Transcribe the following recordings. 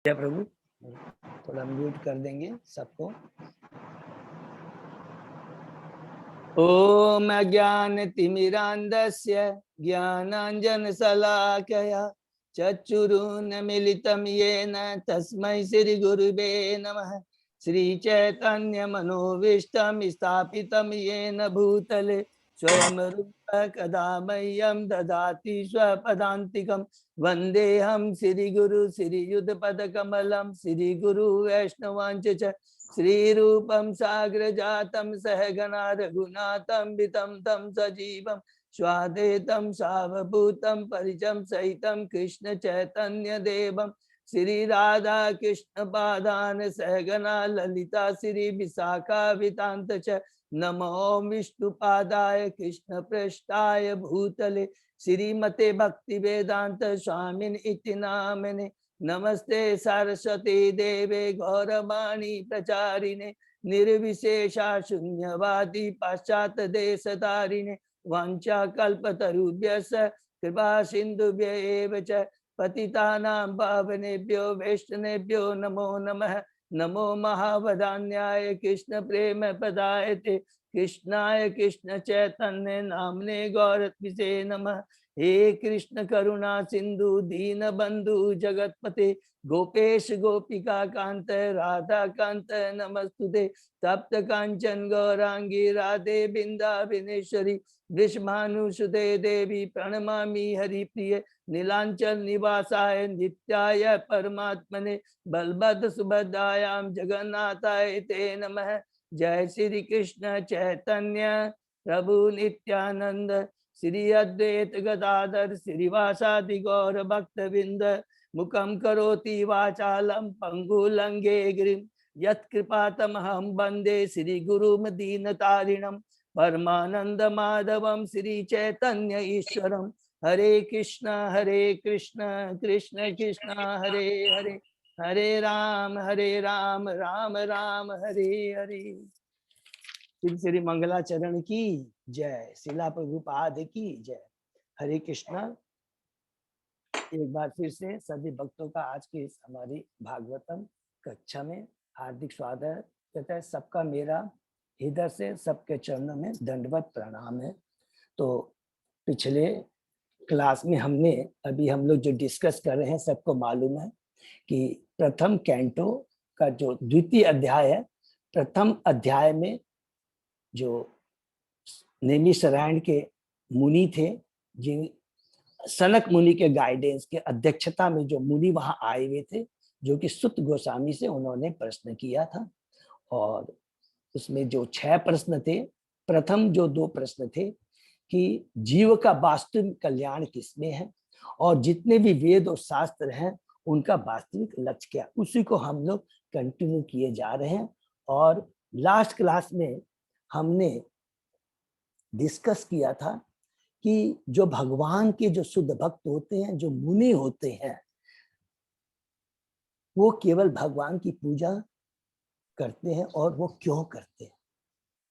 जय प्रभु। थोड़ा म्यूट कर देंगे सबको। ओम अज्ञानतिमिरान्धस्य ज्ञानाञ्जनशलाकया चक्षुरुन्मीलितं येन तस्मै श्रीगुरुवे नमः। श्रीचैतन्यमनोभीष्टं स्थापितं येन भूतले स्वयं रूप कदा मह्यं ददाति स्वपदान्तिकं। वन्देऽहं श्रीगुरु श्रीयुतपदकमलं श्रीगुरु वैष्णवांच च श्रीरूपं साग्रजातं सहगना रघुनाथं वितं तं सजीवं स्वाद्वैतं सावभूतं परिचं सहितं कृष्ण चैतन्य देवं श्री राधा कृष्ण पादान सहगना ललिता श्री विशाखावितांत च नमो विष्णुपादाय कृष्ण पृष्ठाय भूतले श्रीमते भक्ति वेदांत स्वामिन इति नामने। नमस्ते सरस्वती देवे गौरवाणी प्रचारिणे निर्विशेषा शून्यवादी पाश्चात देश तारिणे वांछा कल्पतरुभ्यश्च कृपा सिंधुभ्य एव च पतितानां पावनेभ्यो वैष्णवेभ्यो नमो नमः। नमो महावदान्याय कृष्ण प्रेम पदायते कृष्णाय कृष्ण चैतन्य नामने गौरत्विषे नमः। हे कृष्ण करुणा सिंधु दीन बंधु जगतपते गोपेश गोपिका कांत राधा कांत नमस्तुते। तप्त कांचन गौरांगी राधे बिंदाबिनेश्वरी वृषभानुसुते देवी प्रणमामि हरिप्रिय नीलांचल निवासाय नित्याय परमात्मने बलभद्र सुभद्रायां जगन्नाथाय ते नमः। जय श्री कृष्ण चैतन्य प्रभु नित्यानंद श्री अद्वैत गदाधर श्रीवासादि गौर भक्तविंद मुखम करोति वाचालम पंगुलंगे गिरिम यत्कृपातमहं वंदे श्री गुरुम दीनतारिणम परमानंद माधवम श्री चैतन्य ईश्वरम। हरे कृष्ण कृष्ण कृष्ण हरे हरे हरे राम राम राम हरे हरे। श्री मंगलाचरण की जय, शिला प्रभुपाद की जय। हरे कृष्णा। एक बार फिर से सभी भक्तों का आज की इस हमारी भागवतम कक्षा में हार्दिक स्वागत करता है। सबका मेरा हृदय से सबके चरणों में दंडवत प्रणाम है। तो पिछले क्लास में हमने अभी हम लोग जो डिस्कस कर रहे हैं सबको मालूम है कि प्रथम कैंटो का जो द्वितीय अध्याय है, प्रथम अध्याय में जो नैमिषारण्य के मुनि थे, जिन सनक मुनि के गाइडेंस के अध्यक्षता में जो मुनि वहां आए हुए थे, जो कि सुत गोस्वामी से उन्होंने प्रश्न किया था। और उसमें जो 6 प्रश्न थे, प्रथम जो 2 प्रश्न थे कि जीव का वास्तविक कल्याण किसमें है और जितने भी वेद और शास्त्र हैं उनका वास्तविक लक्ष्य क्या, उसी को हम लोग कंटिन्यू किए जा रहे हैं। और लास्ट क्लास में हमने डिस्कस किया था कि जो भगवान के जो शुद्ध भक्त होते हैं, जो मुनि होते हैं, वो केवल भगवान की पूजा करते हैं। और वो क्यों करते हैं?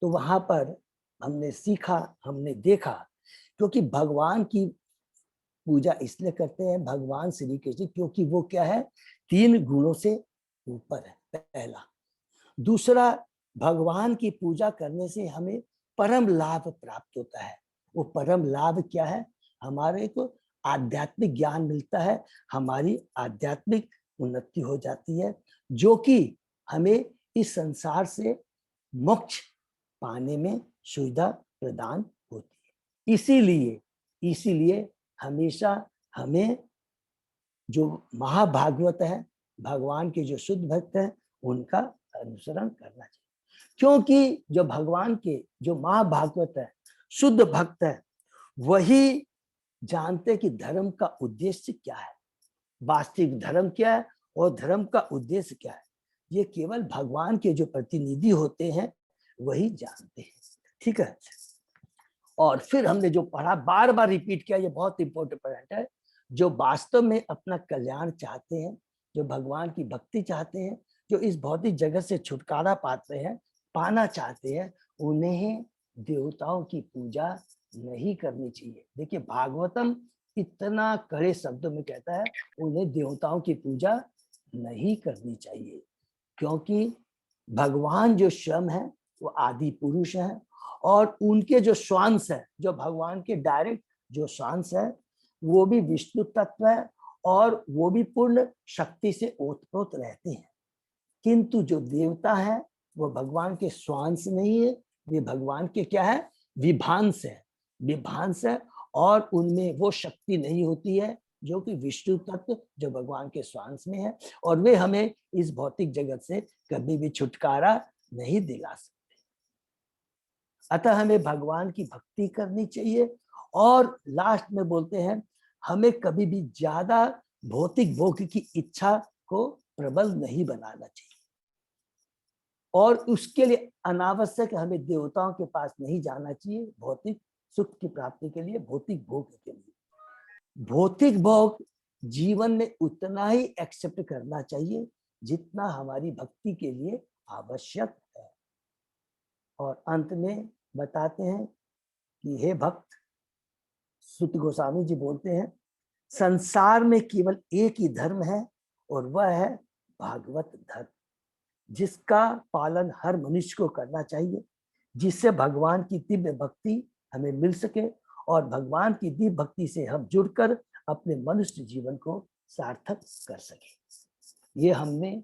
तो वहां पर हमने सीखा, हमने देखा, क्योंकि भगवान की पूजा इसलिए करते हैं भगवान श्री कृष्ण, क्योंकि वो क्या है, 3 गुणों से ऊपर है, पहला। दूसरा, भगवान की पूजा करने से हमें परम लाभ प्राप्त होता है। वो परम लाभ क्या है? हमारे को आध्यात्मिक ज्ञान मिलता है, हमारी आध्यात्मिक उन्नति हो जाती है, जो कि हमें इस संसार से मोक्ष पाने में सुविधा प्रदान होती है। इसीलिए हमेशा हमें जो महाभागवत है, भगवान के जो शुद्ध भक्त हैं, उनका अनुसरण करना चाहिए। क्योंकि जो भगवान के जो महाभागवत है, शुद्ध भक्त है, वही जानते कि धर्म का उद्देश्य क्या है, वास्तविक धर्म क्या है और धर्म का उद्देश्य क्या है। ये केवल भगवान के जो प्रतिनिधि होते हैं वही जानते हैं। ठीक है। और फिर हमने जो पढ़ा, बार बार रिपीट किया, ये बहुत इंपॉर्टेंट पॉइंट है। जो वास्तव में अपना कल्याण चाहते हैं, जो भगवान की भक्ति चाहते हैं, जो इस भौतिक जगत से छुटकारा पाते हैं, पाना चाहते हैं, उन्हें देवताओं की पूजा नहीं करनी चाहिए। देखिए, भागवतम इतना कड़े शब्दों में कहता है उन्हें देवताओं की पूजा नहीं करनी चाहिए, क्योंकि भगवान जो स्वयं है वो आदि पुरुष है और उनके जो श्वांश है, जो भगवान के डायरेक्ट जो श्वांश है वो भी विष्णु तत्व है और वो भी पूर्ण शक्ति से ओतप्रोत रहते हैं। किंतु जो देवता है वो भगवान के श्वांश नहीं है, वे भगवान के क्या है, विभांश है, विभांश है और उनमें वो शक्ति नहीं होती है जो कि विष्णु तत्व जो भगवान के श्वांश में है, और वे हमें इस भौतिक जगत से कभी भी छुटकारा नहीं दिला सकते। अतः हमें भगवान की भक्ति करनी चाहिए और लास्ट में बोलते हैं हमें कभी भी ज्यादा भौतिक भोग की इच्छा को प्रबल नहीं बनाना चाहिए और उसके लिए अनावश्यक हमें देवताओं के पास नहीं जाना चाहिए भौतिक सुख की प्राप्ति के लिए, भौतिक भोग के लिए। भौतिक भोग जीवन में उतना ही एक्सेप्ट करना चाहिए जितना हमारी भक्ति के लिए आवश्यक है। और अंत में बताते हैं कि हे भक्त, सुत गोस्वामी जी बोलते हैं संसार में केवल एक ही धर्म है और वह है भागवत धर्म, जिसका पालन हर मनुष्य को करना चाहिए, जिससे भगवान की दिव्य भक्ति हमें मिल सके और भगवान की दिव्य भक्ति से हम जुड़कर अपने मनुष्य जीवन को सार्थक कर सके। ये हमने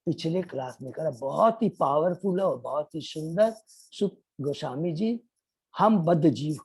पिछले क्लास में करा, बहुत ही पावरफुल और बहुत ही सुंदर। सुत गोस्वामी जी हम बद्ध जीव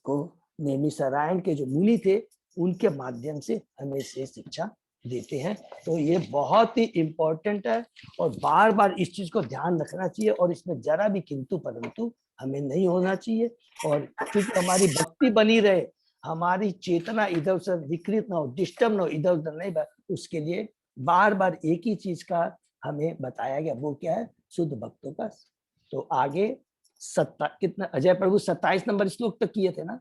को नैमिषारण्य के जो मुनि थे उनके माध्यम से हमें से शिक्षा देते हैं। तो ये बहुत ही इम्पोर्टेंट है और बार बार इस चीज को ध्यान रखना चाहिए और इसमें जरा भी किंतु परंतु हमें नहीं होना चाहिए। और क्योंकि हमारी भक्ति बनी रहे, हमारी चेतना इधर उधर विकृत ना हो, डिस्टर्ब ना हो, इधर उधर नहीं, उसके लिए बार बार एक ही चीज का हमें बताया गया, वो क्या है, शुद्ध भक्तों का। तो आगे कितना अजय प्रभु 27 नंबर श्लोक तक किए थे ना?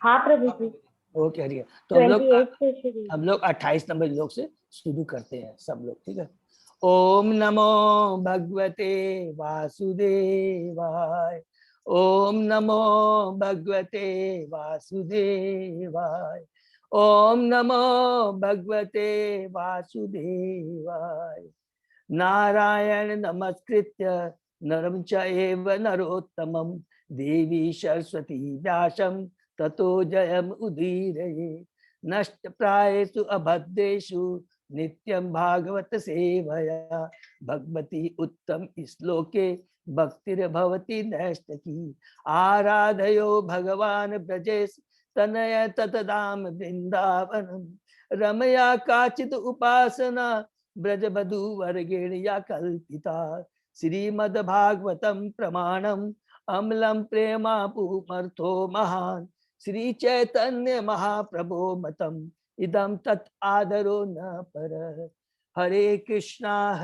हाँ प्रभु जी। ओके हरिया। तो हम लोग 28 नंबर श्लोक से शुरू करते हैं सब लोग, ठीक है। ओम नमो भगवते वासुदेवाय, ओम नमो भगवते वासुदेवाय, ओम नमो भगवते वासुदेवाय। नारायण नमस्कृत्य नरं चैव नरोत्तमं देवी सरस्वती व्यासं ततो जयम् उदीरये। नष्टप्रायेषु अभद्रेषु नित्यं भागवत सेवया, भगवती उत्तम श्लोके भक्तिर्भवति नैष्ठकी। आराधयो भगवान् ब्रजेश तनय ततदाम वृंदावनम, रमया काचित् उपासना ब्रजबधू वर्गेण या कल्पिता। श्रीमद्भागवतं प्रमाणम् अम्लं प्रेमापूमर्थो महान्, श्री चैतन्य महाप्रभो मतम् इदं तत् आदरो न पर। हरे कृष्णा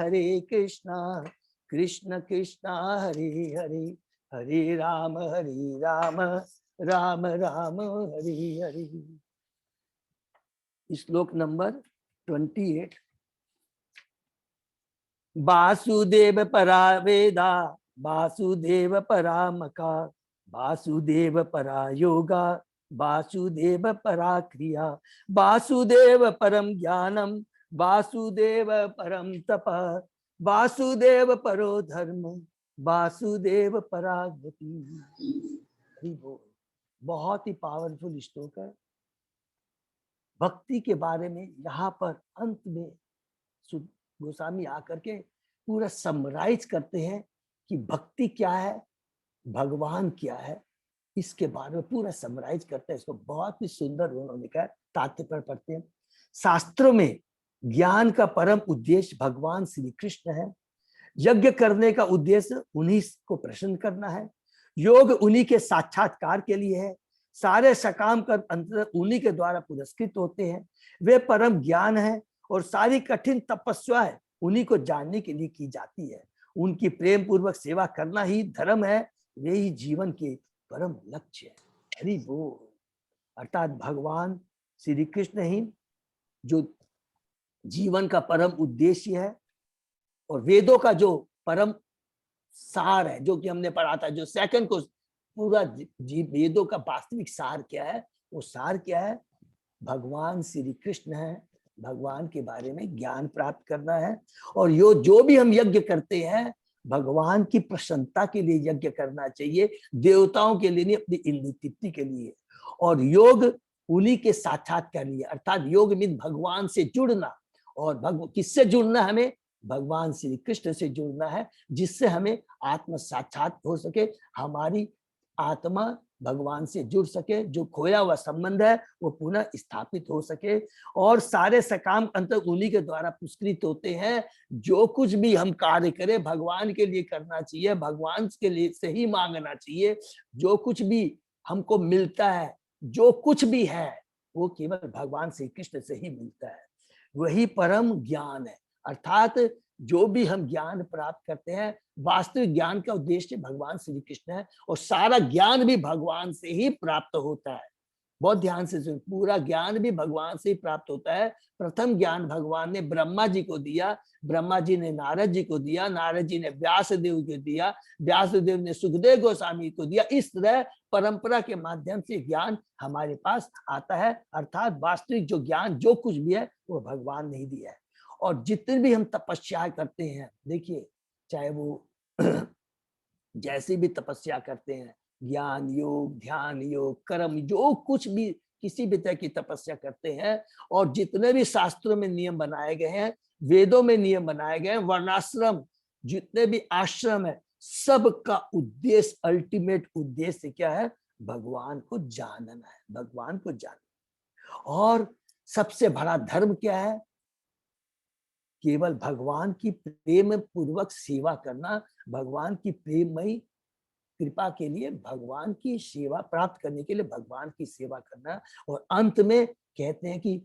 कृष्ण कृष्णा हरे हरे, हरे राम राम राम हरे हरे। श्लोक नंबर 28। वासुदेव परा वेदा वासुदेव परा मका, वासुदेव परा योगा वासुदेव परा क्रिया, वासुदेव परम ज्ञानम वासुदेव परम तप, वासुदेव परो धर्म वासुदेव परा गति। बहुत ही पावरफुल श्लोक है। भक्ति के बारे में यहाँ पर अंत में गोस्वामी आकर के पूरा समराइज करते हैं कि भक्ति क्या है, भगवान क्या है, इसके बारे में पूरा समराइज करते हैं। इसको बहुत ही सुंदर उन्होंने कहा। तात्पर्य पढ़ते हैं। शास्त्रों में ज्ञान का परम उद्देश्य भगवान श्री कृष्ण है। यज्ञ करने का उद्देश्य उन्हीं को प्रसन्न करना है। योग उन्हीं के साक्षात्कार के लिए है। सारे सकाम कर अंतर उन्हीं के द्वारा पुरस्कृत होते हैं। वे परम ज्ञान है और सारी कठिन तपस्या है उन्हीं को जानने के लिए की जाती है। उनकी प्रेम पूर्वक सेवा करना ही धर्म है, यही जीवन के परम लक्ष्य है। हरि बोल। अर्थात भगवान श्री कृष्ण ही जो जीवन का परम उद्देश्य है और वेदों का जो परम सार है, जो कि हमने पढ़ा था, जो सेकंड को पूरा वेदों का वास्तविक सार क्या है, वो सार क्या है, भगवान श्री कृष्ण है। भगवान के बारे में ज्ञान प्राप्त करना है। और जो भी हम यज्ञ करते हैं भगवान की प्रसन्नता के लिए यज्ञ करना चाहिए, देवताओं के लिए नहीं, अपनी इंद्रिय तृप्ति के लिए। और योग उन्हीं के साक्षात्कार लिए, अर्थात योग मीन भगवान से जुड़ना। और किससे जुड़ना? हमें भगवान श्री कृष्ण से जुड़ना है, जिससे हमें आत्म साक्षात हो सके, हमारी आत्मा भगवान से जुड़ सके, जो खोया हुआ संबंध है वो पुनः स्थापित हो सके। और सारे सकाम अंतर उन्हीं के द्वारा पुरस्कृत होते हैं। जो कुछ भी हम कार्य करें भगवान के लिए करना चाहिए, भगवान के लिए से ही मांगना चाहिए। जो कुछ भी हमको मिलता है, जो कुछ भी है, वो केवल भगवान श्री कृष्ण से ही मिलता है। वही परम ज्ञान है। अर्थात जो भी हम ज्ञान प्राप्त करते हैं, वास्तविक ज्ञान का उद्देश्य भगवान श्री कृष्ण है। और सारा ज्ञान भी भगवान से ही प्राप्त होता है। बहुत ध्यान से सुन, पूरा ज्ञान भी भगवान से ही प्राप्त होता है। प्रथम ज्ञान भगवान ने ब्रह्मा जी को दिया, ब्रह्मा जी ने नारद जी को दिया, नारद जी ने व्यास देव को दिया, व्यास देव ने सुखदेव गोस्वामी को दिया। इस तरह परंपरा के माध्यम से ज्ञान हमारे पास आता है। अर्थात वास्तविक जो ज्ञान जो कुछ भी है वो भगवान ने ही दिया है। और जितने भी हम तपस्या करते हैं, देखिए चाहे वो जैसी भी तपस्या करते हैं, ज्ञान योग, ध्यान योग, कर्म, जो कुछ भी किसी भी तरह की तपस्या करते हैं, और जितने भी शास्त्रों में नियम बनाए गए हैं, वेदों में नियम बनाए गए हैं, वर्णाश्रम जितने भी आश्रम है, सबका उद्देश्य, अल्टीमेट उद्देश्य क्या है? भगवान को जानना है, भगवान को जानना। और सबसे बड़ा धर्म क्या है? केवल भगवान की प्रेम पूर्वक सेवा करना, भगवान की प्रेममयी कृपा के लिए, भगवान की सेवा प्राप्त करने के लिए भगवान की सेवा करना। और अंत में कहते हैं कि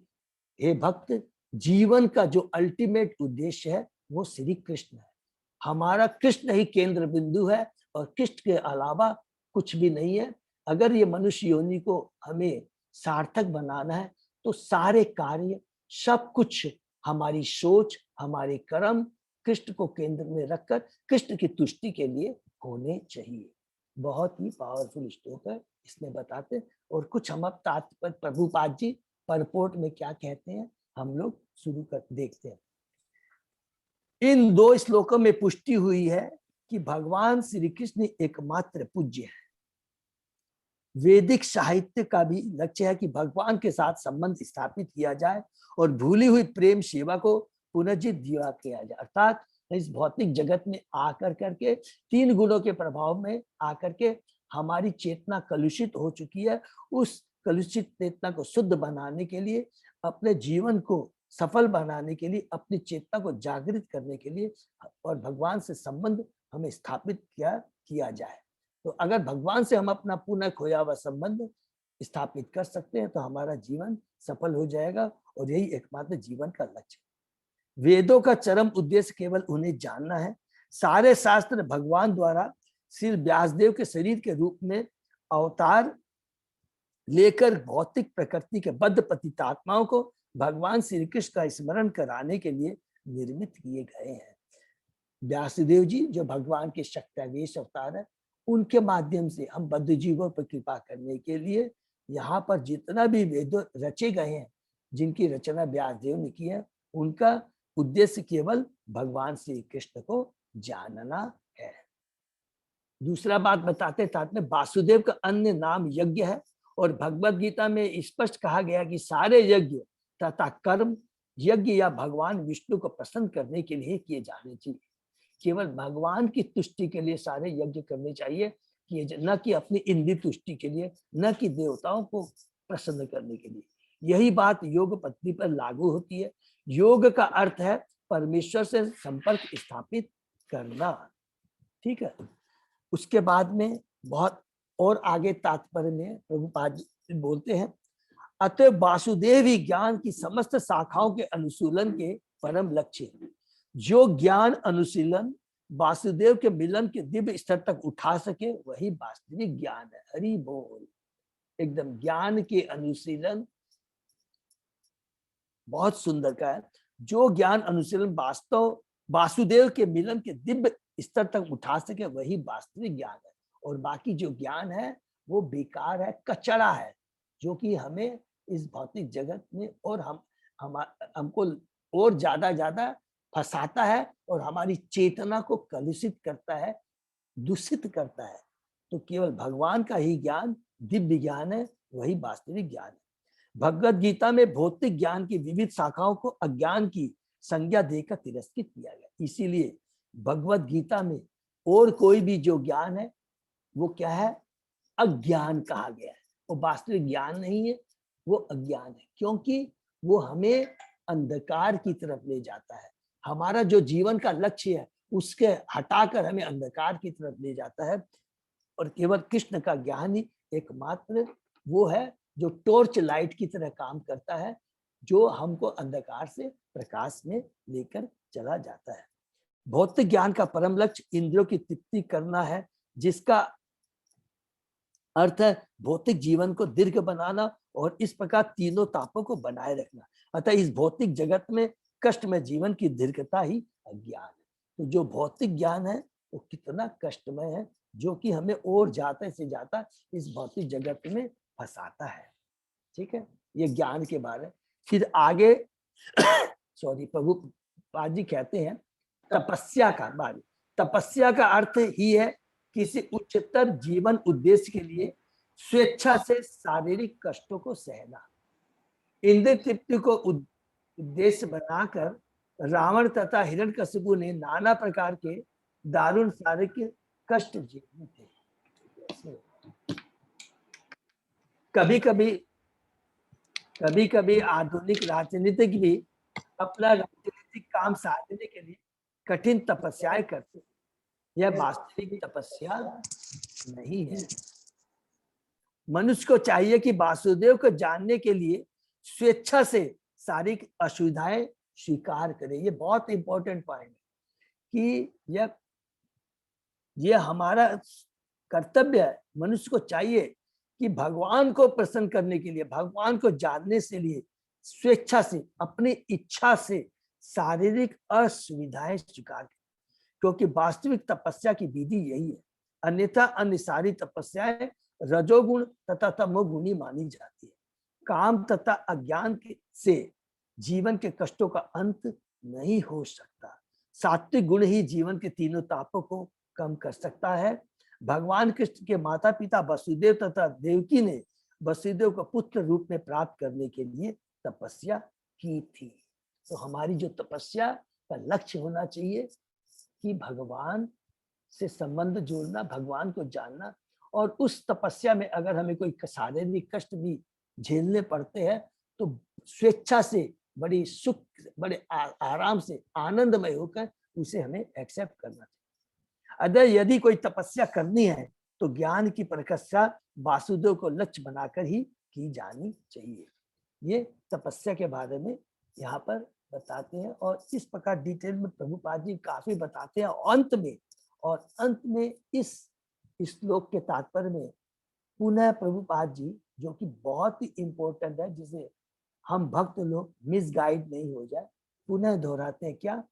हे भक्त, जीवन का जो अल्टीमेट उद्देश्य है वो श्री कृष्ण है। हमारा कृष्ण ही केंद्र बिंदु है और कृष्ण के अलावा कुछ भी नहीं है। अगर ये मनुष्य योनि को हमें सार्थक बनाना है तो सारे कार्य, सब कुछ, हमारी सोच, हमारे कर्म कृष्ण को केंद्र में रखकर कृष्ण की तुष्टि के लिए होने चाहिए। बहुत ही पावरफुल श्लोक है, इसमें बताते। और कुछ हम अब तात्पर्य प्रभुपाद जी परपोर्ट में क्या कहते हैं हम लोग शुरू कर देखते हैं। इन दो श्लोकों में पुष्टि हुई है कि भगवान श्री कृष्ण एकमात्र पूज्य है। वैदिक साहित्य का भी लक्ष्य है कि भगवान के साथ संबंध स्थापित किया जाए और भूली हुई प्रेम सेवा को पुनर्जीत दिया किया जाए। अर्थात इस भौतिक जगत में आकर करके, तीन गुणों के प्रभाव में आकर के हमारी चेतना कलुषित हो चुकी है। उस कलुषित चेतना को शुद्ध बनाने के लिए, अपने जीवन को सफल बनाने के लिए, अपनी चेतना को जागृत करने के लिए और भगवान से संबंध हमें स्थापित किया जाए। तो अगर भगवान से हम अपना पुनः खोया हुआ संबंध स्थापित कर सकते हैं तो हमारा जीवन सफल हो जाएगा। और यही एकमात्र जीवन का लक्ष्य है। वेदों का चरम उद्देश्य केवल उन्हें जानना है। सारे शास्त्र भगवान द्वारा श्री व्यासदेव के शरीर के रूप में अवतार लेकर भौतिक प्रकृति के बद्ध पतित आत्माओं को भगवान श्री कृष्ण का स्मरण कराने के लिए निर्मित किए गए हैं। व्यासदेव जी जो भगवान के शक्तिवेश अवतार है, उनके माध्यम से हम बद्ध जीवों पर कृपा करने के लिए यहाँ पर जितना भी वेद रचे गए हैं, जिनकी रचना व्यासदेव ने की है, उनका उद्देश्य केवल भगवान श्री कृष्ण को जानना है। दूसरा बात बताते तात में, वासुदेव का अन्य नाम यज्ञ है। और भगवत गीता में स्पष्ट कहा गया कि सारे यज्ञ तथा कर्म यज्ञ या भगवान विष्णु को प्रसन्न करने के लिए किए जाने चाहिए। केवल भगवान की तुष्टि के लिए सारे यज्ञ करने चाहिए, कि न कि अपनी इंद्रिय तुष्टि के लिए, न कि देवताओं को प्रसन्न करने के लिए। यही बात योग पद्धति पर लागू होती है। योग का अर्थ है परमेश्वर से संपर्क स्थापित करना। ठीक है। उसके बाद में बहुत और आगे तात्पर्य में प्रभुपाद बोलते हैं, अतः वासुदेव ही ज्ञान की समस्त शाखाओं के अनुशीलन के परम लक्ष्य है। जो ज्ञान अनुशीलन वासुदेव के मिलन के दिव्य स्तर तक उठा सके वही वास्तविक ज्ञान है। हरि बोल। एकदम ज्ञान के अनुशीलन बहुत सुंदर का है। जो ज्ञान अनुशीलन वास्तव वासुदेव के मिलन के दिव्य स्तर तक उठा सके वही वास्तविक ज्ञान है। और बाकी जो ज्ञान है वो बेकार है, कचरा है, जो कि हमें इस भौतिक जगत में और हम हमको और ज्यादा फंसाता है और हमारी चेतना को कलुषित करता है, दूषित करता है। तो केवल भगवान का ही ज्ञान दिव्य ज्ञान है, वही वास्तविक ज्ञान है। भगवत गीता में भौतिक ज्ञान की विविध शाखाओं को अज्ञान की संज्ञा देकर तिरस्कृत किया गया। इसीलिए भगवत गीता में और कोई भी जो ज्ञान है वो क्या है, अज्ञान कहा गया है। वो वास्तविक ज्ञान नहीं है, वो अज्ञान है, क्योंकि वो हमें अंधकार की तरफ ले जाता है। हमारा जो जीवन का लक्ष्य है उसके हटाकर हमें अंधकार की तरफ ले जाता है। और केवल कृष्ण का ज्ञान ही एकमात्र वो है जो टॉर्च लाइट की तरह काम करता है, जो हमको अंधकार से प्रकाश में लेकर चला जाता है। भौतिक ज्ञान का परम लक्ष्य इंद्रियों की तृप्ति करना है, जिसका अर्थ है भौतिक जीवन को दीर्घ बनाना और इस प्रकार तीनों तापों को बनाए रखना। अतः इस भौतिक जगत में कष्टमय जीवन की दीर्घता ही अज्ञान है। तो जो भौतिक ज्ञान है वो कितना कष्टमय है, जो कि हमें और ज्यादा से ज्यादा इस भौतिक जगत में फंसाता है। ठीक है, ये ज्ञान के बारे। फिर आगे सॉरी प्रभुपाद जी कहते हैं तपस्या का बारे। तपस्या का अर्थ ही है किसी उच्चतर जीवन उद्देश्य के लिए स्वेच्छा से शारीरिक कष्टों को सहना। इंद्र तृप्ति को उद्देश्य बनाकर रावण तथा हिरण्यकशिपु ने नाना प्रकार के दारुण शारीरिक कष्ट झेले थे। कभी कभी आधुनिक राजनीतिक भी अपना राजनीतिक काम साधने के लिए कठिन तपस्याएं करते। यह वास्तविक तपस्या नहीं है। मनुष्य को चाहिए कि वासुदेव को जानने के लिए स्वेच्छा से शारीरिक असुविधाएं स्वीकार करे। ये बहुत इंपॉर्टेंट पॉइंट है कि यह हमारा कर्तव्य है। मनुष्य को चाहिए कि भगवान को प्रसन्न करने के लिए, भगवान को जानने से लिए स्वेच्छा से, अपनी इच्छा से शारीरिक असुविधाएं स्वीकार करें, क्योंकि वास्तविक तपस्या की विधि यही है। अन्यथा अन्य सारी तपस्याएं रजोगुण तथा तमोगुणी मानी जाती है। काम तथा अज्ञान से जीवन के कष्टों का अंत नहीं हो सकता। सात्विक गुण ही जीवन के तीनों तापों को कम कर सकता है। भगवान कृष्ण के माता पिता वसुदेव तथा देवकी ने वसुदेव को पुत्र रूप में प्राप्त करने के लिए तपस्या की थी। तो हमारी जो तपस्या का लक्ष्य होना चाहिए कि भगवान से संबंध जोड़ना, भगवान को जानना। और उस तपस्या में अगर हमें कोई शारीरिक कष्ट भी झेलने पड़ते हैं तो स्वेच्छा से, बड़ी सुख, बड़े आराम से, आनंदमय होकर उसे हमें एक्सेप्ट करना चाहिए। अगर यदि कोई तपस्या करनी है तो ज्ञान की प्रकाशा वासुदेव को लक्ष्य बनाकर ही की जानी चाहिए। ये तपस्या के बारे में यहाँ पर बताते हैं और इस प्रकार डिटेल में प्रभुपाद जी काफी बताते हैं। अंत में इस श्लोक के तात्पर्य में पुनः प्रभुपाद जी, जो कि बहुत ही इंपॉर्टेंट है, जिसे हम भक्त लोग मिसगाइड नहीं हो जाए, पुनः दोहराते हैं क्या?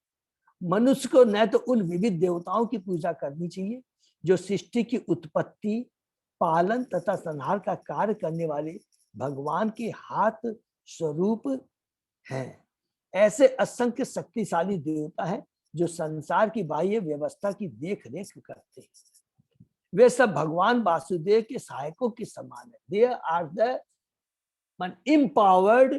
मनुष्य को न तो उन विविध देवताओं की पूजा करनी चाहिए जो सृष्टि की उत्पत्ति, पालन तथा संहार का कार्य करने वाले भगवान के हाथ स्वरूप हैं। ऐसे असंख्य शक्तिशाली देवता हैं जो संसार की बाह्य व्यवस्था की देख रेख करते हैं। वे सब भगवान वासुदेव के सहायकों के समान है। They are the empowered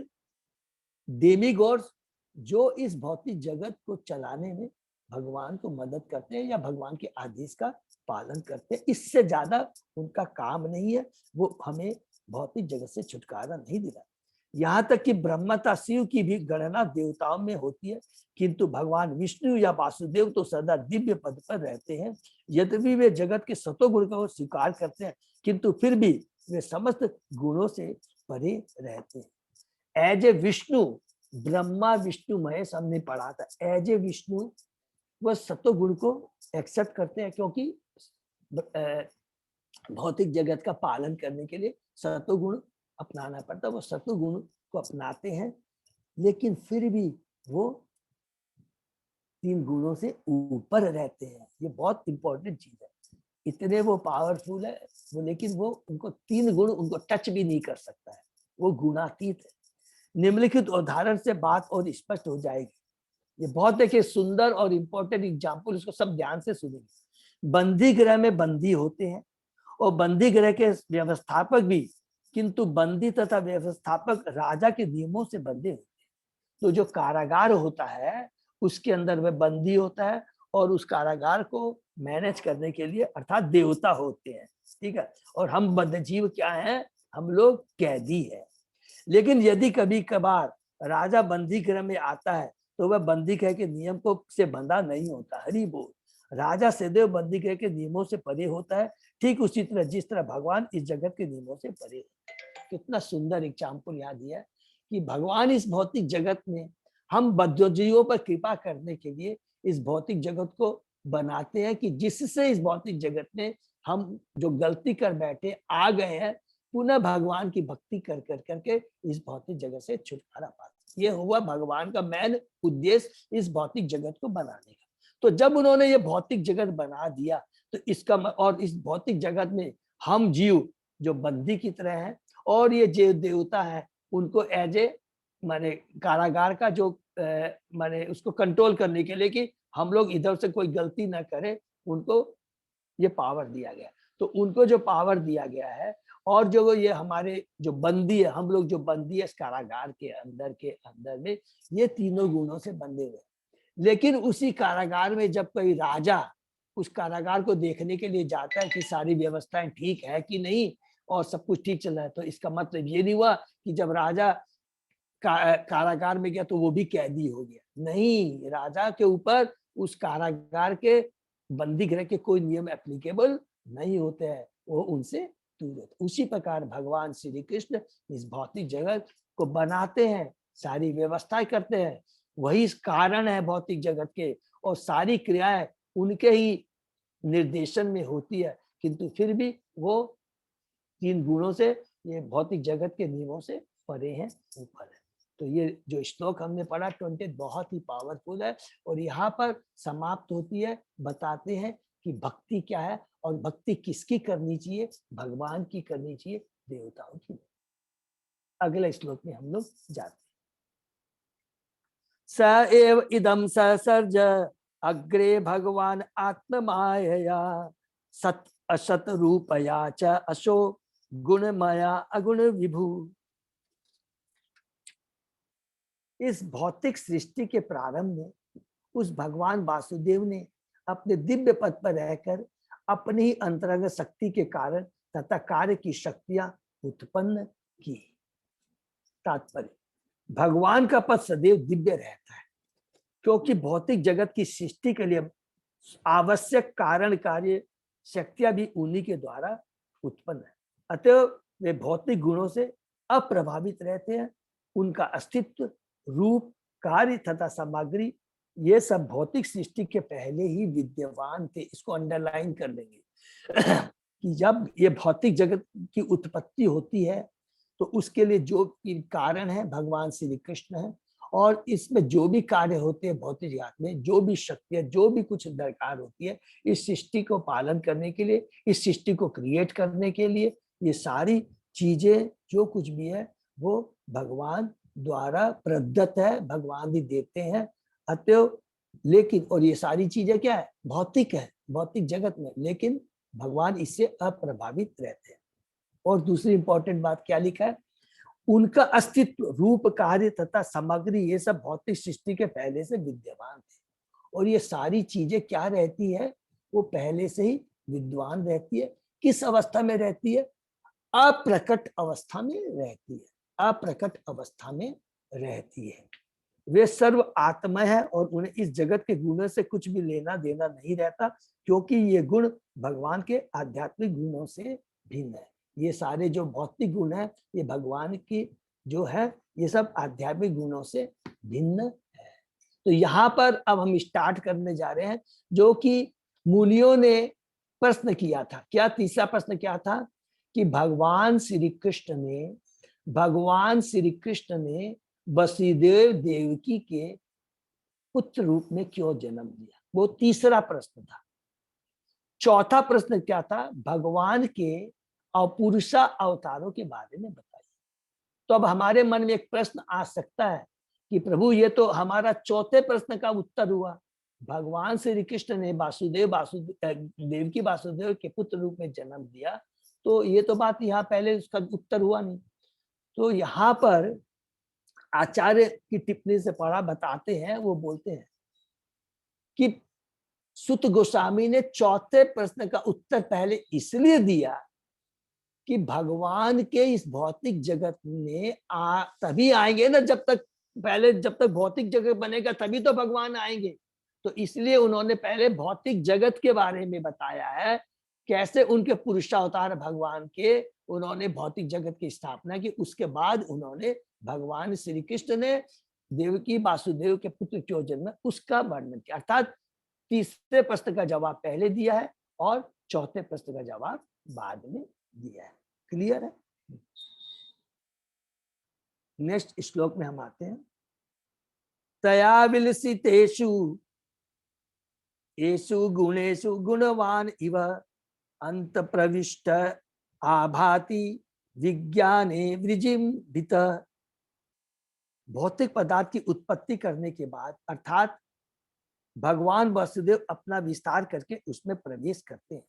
demigods जो इस भौतिक जगत को चलाने में भगवान को मदद करते हैं या भगवान के आदेश का पालन करते हैं। इससे ज्यादा उनका काम नहीं है। वो हमें भौतिक जगत से छुटकारा नहीं दिला। यहाँ तक कि ब्रह्मता शिव की भी गणना देवताओं में होती है, किंतु भगवान विष्णु या वासुदेव तो सदा दिव्य पद पर रहते हैं। यद्यपि वे जगत के सतों गुण को स्वीकार करते हैं, किंतु फिर भी वे समस्त गुणों से परे रहते हैं। एज ए विष्णु, ब्रह्मा विष्णु महेश हमने पढ़ा था। एज ए विष्णु वह सतों गुण को एक्सेप्ट करते हैं, क्योंकि भौतिक जगत का पालन करने के लिए सतों गुण अपनाना पड़ता है। वो सत्व गुण को अपनाते हैं, लेकिन फिर भी वो तीन गुणों से ऊपर रहते हैं। ये बहुत इंपॉर्टेंट चीज है। इतने वो पावरफुल है वो, लेकिन वो उनको तीन गुण उनको टच भी नहीं कर सकता है। वो गुणातीत है। निम्नलिखित उदाहरण से बात और स्पष्ट हो जाएगी। ये बहुत देखिए सुंदर और इंपॉर्टेंट एग्जाम्पल, इसको सब ध्यान से सुनिए। बंदी गृह में बंदी होते हैं और बंदी गृह के व्यवस्थापक भी, किंतु बंदी तथा व्यवस्थापक राजा के नियमों से बंधे होते हैं। तो जो कारागार होता है उसके अंदर वह बंदी होता है और उस कारागार को मैनेज करने के लिए अर्थात देवता होते हैं, ठीक है। और हम बद्धजीव क्या हैं, हम लोग कैदी हैं। लेकिन यदि कभी कभार राजा बंदी गृह में आता है तो वह बंदी गृह के नियम को से बंधा नहीं होता। हरि बोल। राजा सदैव बंदी गृह के नियमों से परे होता है, ठीक उसी तरह जिस तरह भगवान इस जगत के नियमों से परे होता है। कितना सुंदर एग्जाम्पल यहाँ दिया है कि भगवान इस भौतिक जगत में हम बद्धजीवों पर कृपा करने के लिए इस भौतिक जगत को बनाते हैं कि जिससे इस भौतिक जगत में हम जो गलती कर बैठे आ गए हैं, पुनः भगवान की भक्ति कर कर करके इस भौतिक जगत से छुटकारा पाते। ये हुआ भगवान का मेन उद्देश्य इस भौतिक जगत को बनाने का। तो जब उन्होंने ये भौतिक जगत बना दिया तो इसका और इस भौतिक जगत में हम जीव जो बंदी की तरह हैं और ये जो देवता है उनको एज ए माने कारागार का जो माने उसको कंट्रोल करने के लिए कि हम लोग इधर से कोई गलती ना करें, उनको ये पावर दिया गया। तो उनको जो पावर दिया गया है और जो ये हमारे जो बंदी है, हम लोग जो बंदी है इस कारागार के अंदर में ये तीनों गुणों से बंधे हुए। लेकिन उसी कारागार में जब कोई राजा उस कारागार को देखने के लिए जाता है कि सारी व्यवस्थाएं ठीक है कि नहीं और सब कुछ ठीक चल रहा है, तो इसका मतलब ये नहीं हुआ कि जब राजा कारागार में गया तो वो भी कैदी हो गया। नहीं, राजा के ऊपर उस कारागार के बंदी गृह के कोई नियम एप्लीकेबल नहीं होते हैं, वो उनसे दूर होते। उसी प्रकार भगवान श्री कृष्ण इस भौतिक जगत को बनाते हैं, सारी व्यवस्थाएं करते हैं, वही कारण है भौतिक जगत के, और सारी क्रियाएं उनके ही निर्देशन में होती है, किंतु फिर भी वो तीन गुणों से ये भौतिक जगत के नियमों से परे हैं, ऊपर है। तो ये जो श्लोक हमने पढ़ा 20 बहुत ही पावरफुल है और यहाँ पर समाप्त होती है, बताते हैं कि भक्ति क्या है और भक्ति किसकी करनी चाहिए, भगवान की करनी चाहिए, देवताओं की। अगले श्लोक में हम लोग जाते हैं। स एव इदम ससर्ज अग्रे भगवान आत्ममायया सत असत रूपया च अशो गुणमया अगुण विभु। इस भौतिक सृष्टि के प्रारंभ में उस भगवान वासुदेव ने अपने दिव्य पद पर रहकर अपनी ही अंतरंग शक्ति के कारण तथा कार्य की शक्तियां उत्पन्न की। तात्पर्य, भगवान का पद सदैव दिव्य रहता है क्योंकि भौतिक जगत की सृष्टि के लिए आवश्यक कारण कार्य शक्तियां भी उन्हीं के द्वारा उत्पन्न है। अतः वे भौतिक गुणों से अप्रभावित रहते हैं। उनका अस्तित्व, रूप, कार्य तथा सामग्री ये सब भौतिक सृष्टि के पहले ही विद्यमान थे। इसको अंडरलाइन कर लेंगे कि जब ये भौतिक जगत की उत्पत्ति होती है तो उसके लिए जो कारण है भगवान श्री कृष्ण है, और इसमें जो भी कार्य होते हैं भौतिक जगत में, जो भी शक्ति है, जो भी कुछ दरकार होती है इस सृष्टि को पालन करने के लिए, इस सृष्टि को क्रिएट करने के लिए, ये सारी चीजें जो कुछ भी है वो भगवान द्वारा प्रदत्त है, भगवान ही देते हैं। अतः लेकिन और ये सारी चीजें क्या है, भौतिक है, भौतिक जगत में, लेकिन भगवान इससे अप्रभावित रहते हैं। और दूसरी इंपॉर्टेंट बात क्या लिखा है, उनका अस्तित्व, रूप, कार्य तथा सामग्री ये सब भौतिक सृष्टि के पहले से विद्यमान थे। और ये सारी चीजें क्या रहती है, वो पहले से ही विद्वान रहती है। किस अवस्था में रहती है, अप्रकट अवस्था में रहती है, अप्रकट अवस्था में रहती है। वे सर्व आत्मा है और उन्हें इस जगत के गुणों से कुछ भी लेना देना नहीं रहता, क्योंकि ये गुण भगवान के आध्यात्मिक गुणों से भिन्न है। ये सारे जो भौतिक गुण है ये भगवान की जो है ये सब आध्यात्मिक गुणों से भिन्न है। तो यहाँ पर अब हम स्टार्ट करने जा रहे हैं जो कि मुनियों ने प्रश्न किया था। क्या तीसरा प्रश्न क्या था कि भगवान श्री कृष्ण ने वसुदेव देवकी के पुत्र रूप में क्यों जन्म लिया, वो तीसरा प्रश्न था। चौथा प्रश्न क्या था, भगवान के अपौरुषा अवतारों के बारे में बताइए। तो अब हमारे मन में एक प्रश्न आ सकता है कि प्रभु ये तो हमारा चौथे प्रश्न का उत्तर हुआ। भगवान श्री कृष्ण ने देव की वासुदेव के पुत्र रूप में जन्म दिया, तो ये तो बात यहाँ पहले उसका उत्तर हुआ नहीं। तो यहाँ पर आचार्य की टिप्पणी से पढ़ा बताते हैं, वो बोलते हैं कि सुत गोस्वामी ने चौथे प्रश्न का उत्तर पहले इसलिए दिया कि भगवान के इस भौतिक जगत में तभी आएंगे ना, जब तक भौतिक जगत बनेगा तभी तो भगवान आएंगे। तो इसलिए उन्होंने पहले भौतिक जगत के बारे में बताया है, कैसे उनके पुरुषावतार भगवान के उन्होंने भौतिक जगत की स्थापना की। उसके बाद उन्होंने भगवान श्री कृष्ण ने देवकी वासुदेव के पुत्र क्यों जन्म, उसका वर्णन किया। अर्थात तीसरे प्रश्न का जवाब पहले दिया है और चौथे प्रश्न का जवाब बाद में दिया है। क्लियर है? नेक्स्ट श्लोक में हम आते हैं। तया विलसितेषु येषु गुणेषु गुणवान इव अंत प्रविष्ट आभाति विज्ञाने वृजिम्भित। भौतिक पदार्थ की उत्पत्ति करने के बाद अर्थात भगवान वासुदेव अपना विस्तार करके उसमें प्रवेश करते हैं।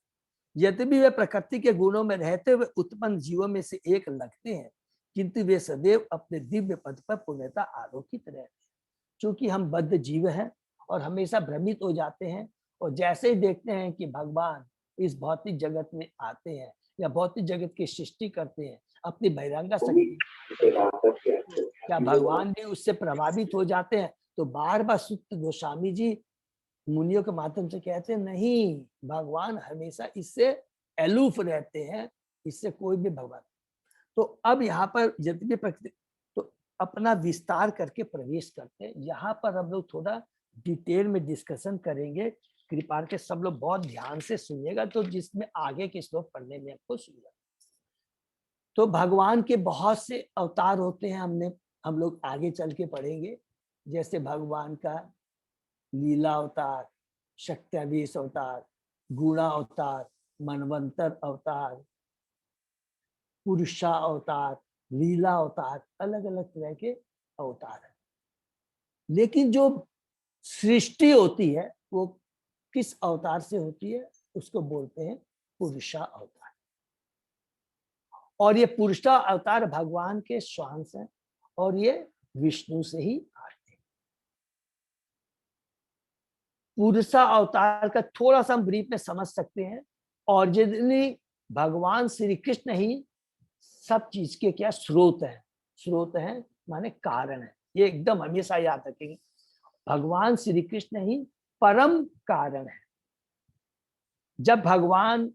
यद्यपि वे प्रकृति के गुणों में रहते हुए उत्पन्न जीवों में से एक लगते हैं, किंतु वे सदैव अपने दिव्य पद पर पूर्णतः आरोपित रहते हैं। चूंकि हम बद्ध जीव हैं और हमेशा भ्रमित हो जाते हैं, और जैसे ही देखते हैं कि भगवान इस भौतिक जगत में आते हैं या भौतिक जगत की सृष्टि करते हैं अपनी बहिरंगा शक्ति, क्या भगवान भी उससे प्रभावित हो जाते हैं? तो बार बार सुत गोस्वामी जी मुनियों के माध्यम से कहते हैं, नहीं, भगवान हमेशा इससे अलूफ रहते हैं, इससे कोई भी भगवान। तो अब यहाँ पर यद्यपि प्रकृति तो अपना विस्तार करके प्रवेश करते हैं। यहाँ पर हम लोग थोड़ा डिटेल में डिस्कशन करेंगे, कृपा के सब लोग बहुत ध्यान से सुनिएगा, तो जिसमें आगे के श्लोक पढ़ने में आपको सुविधा। तो भगवान के बहुत से अवतार होते हैं, हम लोग आगे चल के पढ़ेंगे। जैसे भगवान का लीला अवतार, शक्त्यावेश अवतार, गुणा अवतार, मनवंतर अवतार, पुरुषा अवतार, लीला अवतार, अलग अलग तरह के अवतार है। लेकिन जो सृष्टि होती है वो किस अवतार से होती है? उसको बोलते हैं पुरुषा अवतार। और ये पुरुषा अवतार भगवान के स्वांश हैं और ये विष्णु से ही आते हैं। पुरुषा अवतार का थोड़ा सा हम ब्रीफ में समझ सकते हैं। और जितनी भगवान श्री कृष्ण ही सब चीज के क्या स्रोत है, स्रोत है माने कारण है। ये एकदम हमेशा याद रखेंगे, भगवान श्री कृष्ण ही परम कारण है। जब भगवान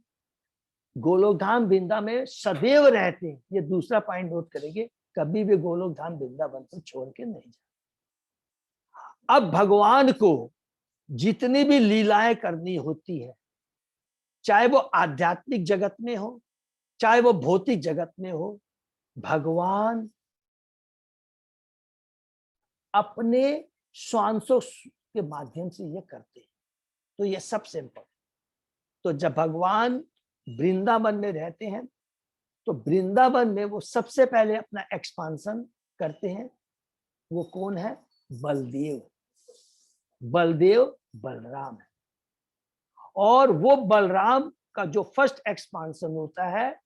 गोलोक धाम वृंदावन में सदैव रहते हैं, ये दूसरा पॉइंट नोट करेंगे, कभी भी गोलोक धाम वृंदावन को छोड़ के नहीं जाते। अब भगवान को जितनी भी लीलाएं करनी होती है, चाहे वो आध्यात्मिक जगत में हो चाहे वो भौतिक जगत में हो, भगवान अपने श्वासों के माध्यम से ये करते हैं। तो ये सब सिंपल। तो जब भगवान वृंदावन में रहते हैं तो वृंदावन में वो सबसे पहले अपना एक्सपांशन करते हैं। वो कौन है? बलदेव। बलदेव बलराम है। और वो बलराम का जो फर्स्ट एक्सपांशन होता है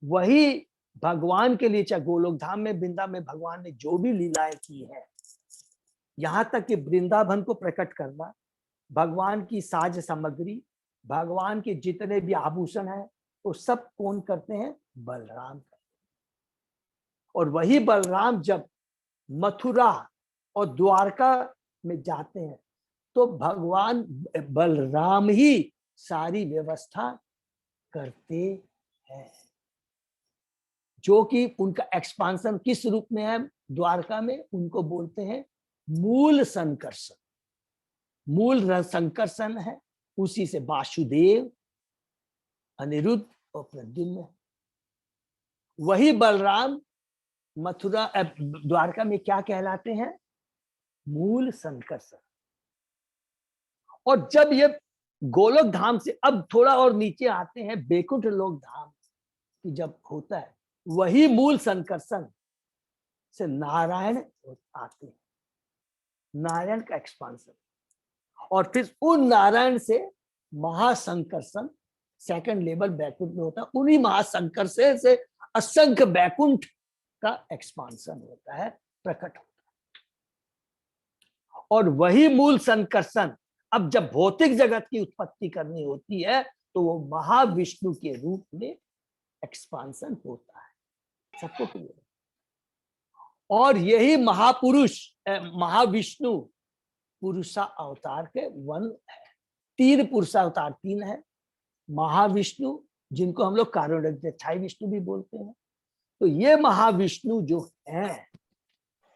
वही भगवान के लिए, चाहे गोलोक धाम में वृंदावन में भगवान ने जो भी लीलाएं की है, यहां तक कि वृंदावन को प्रकट करना, भगवान की साज सामग्री, भगवान के जितने भी आभूषण हैं, वो सब कौन करते हैं? बलराम करते हैं। और वही बलराम जब मथुरा और द्वारका में जाते हैं तो भगवान बलराम ही सारी व्यवस्था करते हैं। जो कि उनका एक्सपांशन किस रूप में है द्वारका में, उनको बोलते हैं मूल संकर्षण। मूल संकर्षण है, उसी से वासुदेव, अनिरुद्ध और प्रद्युम्न। वही बलराम मथुरा द्वारका में क्या कहलाते हैं? मूल संकर्षण। और जब ये गोलोक धाम से अब थोड़ा और नीचे आते हैं, बैकुंठ लोक धाम की जब होता है, वही मूल संकर्षण से नारायण आते हैं, नारायण का एक्सपांशन, और फिर उन नारायण से महासंकर्षण सेकंड लेवल बैकुंठ में होता है, उन्हीं महासंकर्षण से असंख्य बैकुंठ का एक्सपांशन होता है, प्रकट होता है। और वही मूल संकर्षण अब जब भौतिक जगत की उत्पत्ति करनी होती है तो वो महाविष्णु के रूप में एक्सपांशन होता है, सबको क्लियर है। और यही महापुरुष महाविष्णु पुरुषा अवतार के वन है, तीन पुरुषावतार तीन है, महाविष्णु जिनको हम लोग कारुण्यक्षाई विष्णु भी बोलते हैं। तो ये महाविष्णु जो है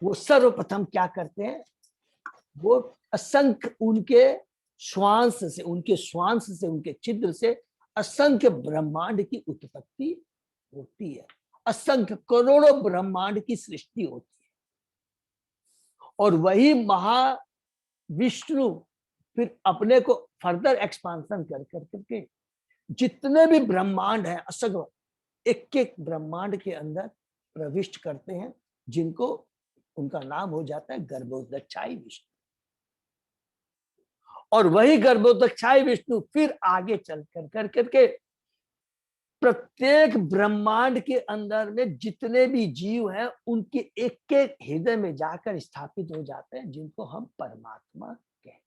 वो सर्वप्रथम क्या करते हैं, वो असंख्य उनके श्वास से उनके छिद्र से असंख्य ब्रह्मांड की उत्पत्ति होती है, असंख्य करोड़ों ब्रह्मांड की सृष्टि होती है। और वही महाविष्णु फिर अपने को फर्दर एक्सपांशन कर करके जितने भी ब्रह्मांड है असंख्य, एक एक ब्रह्मांड के अंदर प्रविष्ट करते हैं, जिनको उनका नाम हो जाता है गर्भोदक्षाई विष्णु। और वही गर्भोदक्षाई विष्णु फिर आगे चल कर करके प्रत्येक ब्रह्मांड के अंदर में जितने भी जीव हैं उनके एक एक हृदय में जाकर स्थापित हो जाते हैं, जिनको हम परमात्मा कहते हैं।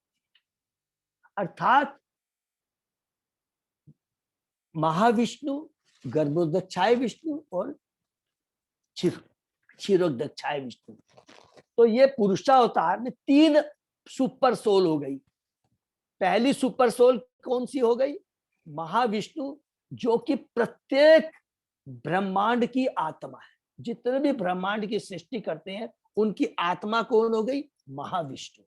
अर्थात महाविष्णु, गर्भोदक्षाय विष्णु और क्षीरोदक्षाय विष्णु, तो ये पुरुषावतार में तीन सुपर सोल हो गई। पहली सुपर सोल कौन सी हो गई, महाविष्णु, जो कि प्रत्येक ब्रह्मांड की आत्मा है, जितने भी ब्रह्मांड की सृष्टि करते हैं उनकी आत्मा कौन हो गई, महाविष्णु।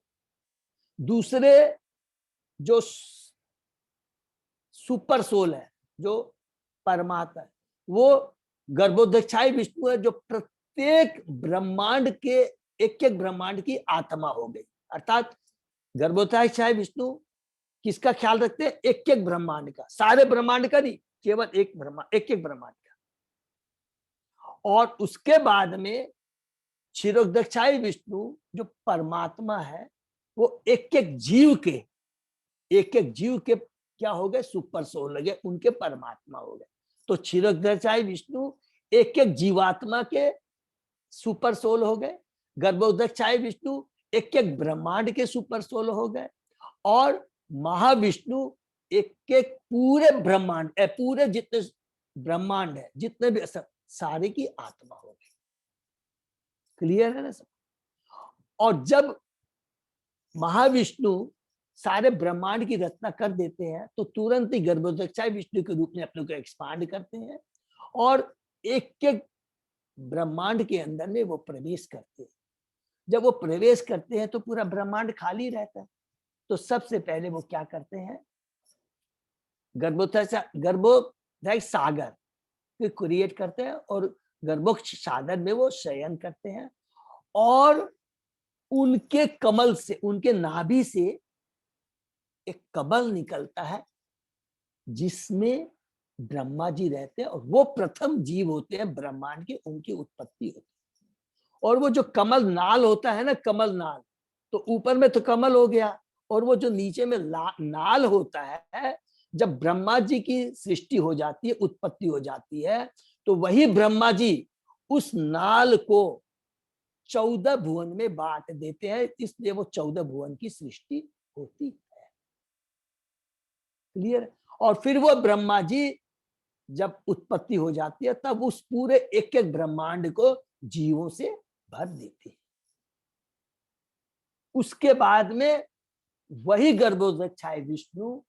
दूसरे जो सुपर सोल है, जो परमात्मा है, वो गर्भोदक्षाई विष्णु है, जो प्रत्येक ब्रह्मांड के एक एक ब्रह्मांड की आत्मा हो गई। अर्थात गर्भोदक्षाई विष्णु किसका ख्याल रखते हैं, एक एक ब्रह्मांड का, सारे ब्रह्मांड का नहीं, केवल एक एक ब्रह्मांड का। और उसके बाद में क्षीरोदक्षाई विष्णु जो परमात्मा है, वो एक एक जीव के क्या हो गए, सुपर सोल लगे, उनके परमात्मा हो गए। तो क्षीरोदक्षाई विष्णु एक एक जीवात्मा के सुपर सोल हो गए, गर्भोदक्षाई विष्णु एक एक ब्रह्मांड के सुपर सोल हो गए, और महाविष्णु एक एक पूरे ब्रह्मांड, पूरे जितने ब्रह्मांड है, जितने भी सारे की आत्मा हो गई। क्लियर है ना सब। और जब महाविष्णु सारे ब्रह्मांड की रचना कर देते हैं तो तुरंत ही गर्भोदक्षाई विष्णु के रूप में अपने को एक्सपांड करते हैं और एक एक ब्रह्मांड के अंदर में वो प्रवेश करते हैं। जब वो प्रवेश करते हैं तो पूरा ब्रह्मांड खाली रहता है। तो सबसे पहले वो क्या करते हैं, गर्भोदय सागर को क्रिएट करते हैं और गर्भोक्ष सागर में वो शयन करते हैं, और उनके कमल से, उनके नाभि से एक कमल निकलता है जिसमें ब्रह्मा जी रहते हैं, और वो प्रथम जीव होते हैं ब्रह्मांड के, उनकी उत्पत्ति होती है। और वो जो कमल नाल होता है ना, कमल नाल, तो ऊपर में तो कमल हो गया, और वो जो नीचे में नाल होता है, जब ब्रह्मा जी की सृष्टि हो जाती है, उत्पत्ति हो जाती है, तो वही ब्रह्मा जी उस नाल को 14 भुवन में बांट देते हैं, इसलिए वो 14 भुवन की सृष्टि होती है। क्लियर। और फिर वो ब्रह्मा जी जब उत्पत्ति हो जाती है तब उस पूरे एक एक ब्रह्मांड को जीवों से भर देते हैं। उसके बाद में वही गर्भोदक्षाय विष्णु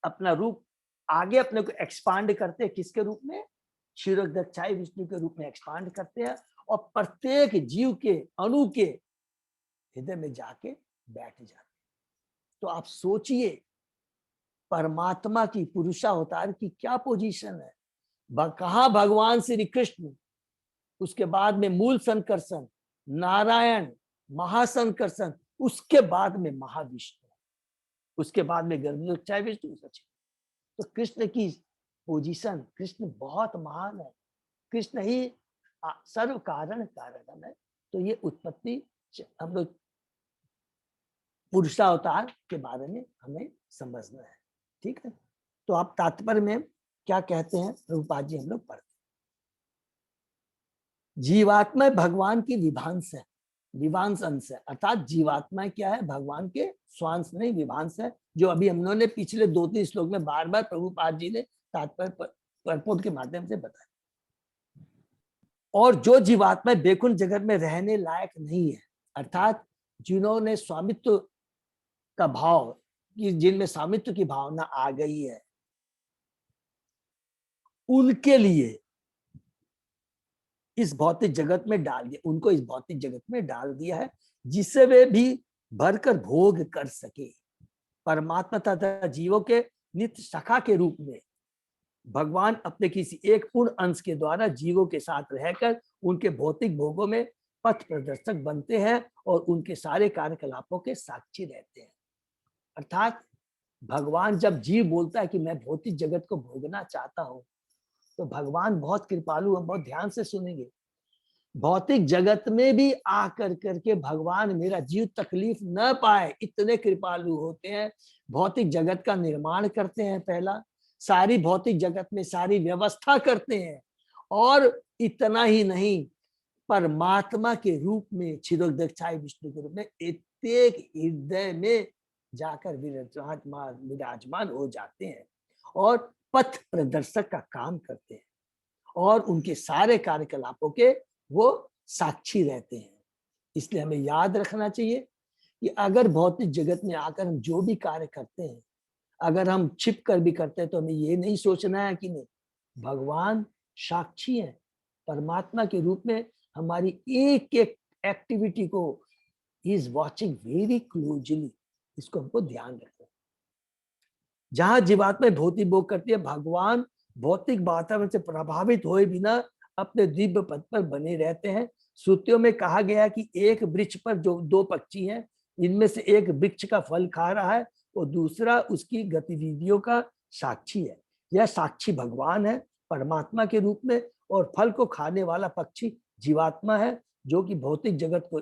अपना रूप आगे अपने को एक्सपांड करते हैं, किसके रूप में, क्षीरोदक्षाय विष्णु के रूप में एक्सपांड करते हैं, और प्रत्येक जीव के अणु के हृदय में जाके बैठ जाते हैं। तो आप सोचिए परमात्मा की, पुरुषावतार की क्या पोजीशन है। कहा भगवान श्री कृष्ण, उसके बाद में मूल संकर्षण, नारायण, महासंकर्षण, उसके बाद में महाविष्णु, उसके बाद में गर्भोदक्षाय विष्णु। तो कृष्ण की पोजीशन, कृष्ण बहुत महान है। कृष्ण ही सर्व कारण कारणम है। तो ये उत्पत्ति हम लोग पुरुषावतार के बारे में हमें समझना है, ठीक है। तो आप तात्पर्य में क्या कहते हैं प्रभुपाद जी हम लोग पढ़ते हैं। जीवात्मा भगवान की विभांश है, विभांश अंश है, अर्थात जीवात्मा क्या है, भगवान के स्वांश नहीं विभांश है, जो अभी हम लोगों ने पिछले 2-3 श्लोक में बार बार प्रभुपाद जी ने तात्पर्य परपोर्ट के माध्यम से बताया। और जो जीवात्मा बैकुंठ जगत में रहने लायक नहीं है, अर्थात जिन्होंने स्वामित्व का भाव, कि जिनमें स्वामित्व की भावना आ गई है, उनके लिए इस भौतिक जगत में डाल दिया, उनको इस भौतिक जगत में डाल दिया है, जिससे वे भी भरकर भोग कर सके। परमात्मा तथा जीवों के नित्य सखा के रूप में भगवान अपने किसी एक पूर्ण अंश के द्वारा जीवों के साथ रहकर उनके भौतिक भोगों में पथ प्रदर्शक बनते हैं और उनके सारे कार्यकलापों के साक्षी रहते हैं। अर्थात भगवान जब जीव बोलता है कि मैं भौतिक जगत को भोगना चाहता हूं, तो भगवान बहुत कृपालु है, बहुत ध्यान से सुनेंगे। भौतिक जगत में भी आकर करके भगवान मेरा जीव तकलीफ न पाए, इतने कृपालु होते हैं। भौतिक जगत का निर्माण करते हैं, पहला सारी भौतिक जगत में सारी व्यवस्था करते हैं, और इतना ही नहीं, परमात्मा के रूप में क्षीरोदक्षाई विष्णु के रूप में प्रत्येक हृदय में जाकर विराजमान हो जाते हैं और पथ प्रदर्शक का काम करते हैं और उनके सारे कार्यकलापों के वो साक्षी रहते हैं। इसलिए हमें याद रखना चाहिए कि अगर भौतिक जगत में आकर हम जो भी कार्य करते हैं, अगर हम छिप कर भी करते हैं, तो हमें ये नहीं सोचना है कि नहीं, भगवान साक्षी है, परमात्मा के रूप में हमारी एक एक एक्टिविटी को he is watching very closely. इसको हमको ध्यान रखना। जहां जीवात्मा भौतिक भोग करती है, भगवान भौतिक वातावरण से प्रभावित हुए बिना अपने दिव्य पद पर बने रहते हैं। श्रुतियों में कहा गया कि एक वृक्ष पर जो 2 पक्षी हैं, इनमें से एक वृक्ष का फल खा रहा है और दूसरा उसकी गतिविधियों का साक्षी है। यह साक्षी भगवान है परमात्मा के रूप में, और फल को खाने वाला पक्षी जीवात्मा है, जो कि भौतिक जगत को,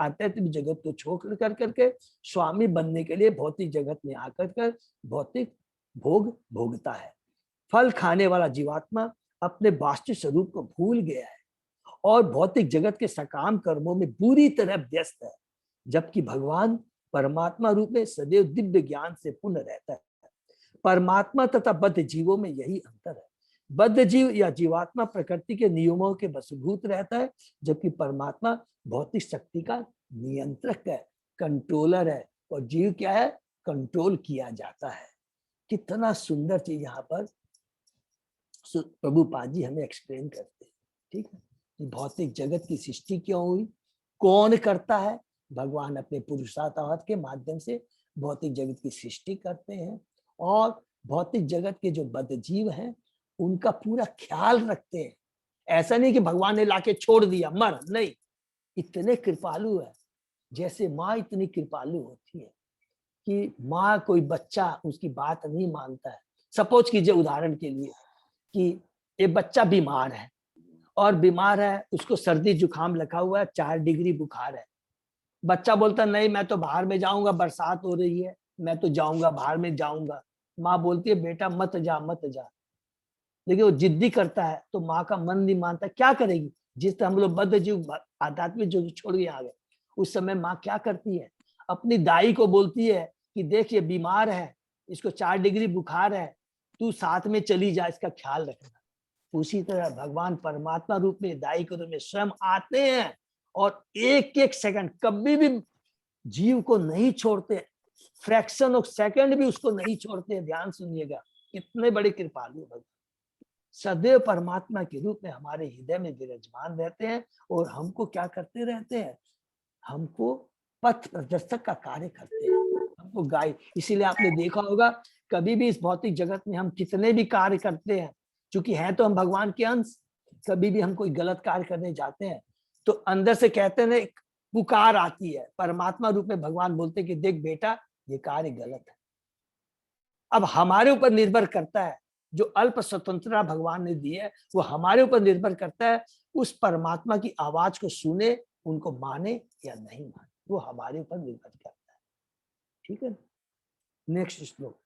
आध्यात्मिक जगत को छोड़ कर करके स्वामी बनने के लिए भौतिक जगत में आकर कर भौतिक भोग भोगता है। फल खाने वाला जीवात्मा अपने वास्तविक स्वरूप को भूल गया है और भौतिक जगत के सकाम कर्मों में बुरी तरह व्यस्त है, जबकि भगवान परमात्मा रूप में सदैव दिव्य ज्ञान से पूर्ण रहता है। परमात्मा तथा बद्ध जीवों में यही अंतर है। बद्ध जीव या जीवात्मा प्रकृति के नियमों के वशीभूत रहता है, जबकि परमात्मा भौतिक शक्ति का नियंत्रक है, कंट्रोलर है, और जीव क्या है, कंट्रोल किया जाता है। कितना सुंदर चीज यहाँ पर प्रभुपाद जी हमें एक्सप्लेन करते हैं, ठीक है। कि भौतिक जगत की सृष्टि क्यों हुई, कौन करता है, भगवान अपने पुरुषार्थवाद के माध्यम से भौतिक जगत की सृष्टि करते हैं, और भौतिक जगत के जो बद्ध जीव हैं उनका पूरा ख्याल रखते हैं। ऐसा नहीं कि भगवान ने लाके छोड़ दिया, मर नहीं, इतने कृपालु है। जैसे माँ इतनी कृपालु होती है कि माँ कोई बच्चा उसकी बात नहीं मानता है, सपोज कीजिए उदाहरण के लिए कि एक बच्चा बीमार है, और बीमार है, उसको सर्दी जुकाम लगा हुआ है, 4 डिग्री बुखार है। बच्चा बोलता नहीं मैं तो बाहर में जाऊंगा, बरसात हो रही है, मैं तो जाऊंगा, बाहर में जाऊंगा। माँ बोलती है बेटा मत जा मत जा, लेकिन वो जिद्दी करता है, तो माँ का मन नहीं मानता, क्या करेगी। जिस तरह हम लोग बद्ध जीव आध्यात्मिक जो छोड़ के आ गए, उस समय माँ क्या करती है, अपनी दाई को बोलती है कि देख ये बीमार है, इसको 4 डिग्री बुखार है, तू साथ में चली जा, इसका ख्याल रखना। उसी तरह भगवान परमात्मा रूप में दाई के रूप में स्वयं आते हैं और एक एक सेकंड कभी भी जीव को नहीं छोड़ते, फ्रैक्शन ऑफ सेकंड भी उसको नहीं छोड़ते। ध्यान सुनिएगा, कितने बड़े कृपालु भगवान, सदैव परमात्मा के रूप में हमारे हृदय में विराजमान रहते हैं और हमको क्या करते रहते हैं, हमको पथ प्रदर्शक का कार्य करते हैं, हमको गाइड। इसीलिए आपने देखा होगा कभी भी इस भौतिक जगत में हम कितने भी कार्य करते हैं, क्योंकि है तो हम भगवान के अंश, कभी भी हम कोई गलत कार्य करने जाते हैं तो अंदर से कहते हैं एक पुकार आती है, परमात्मा रूप में भगवान बोलते हैं कि देख बेटा ये कार्य गलत है। अब हमारे ऊपर निर्भर करता है, जो अल्प स्वतंत्रता भगवान ने दी है वो हमारे ऊपर निर्भर करता है, उस परमात्मा की आवाज को सुने, उनको माने या नहीं माने, वो हमारे ऊपर निर्भर करता है। ठीक है, नेक्स्ट श्लोक।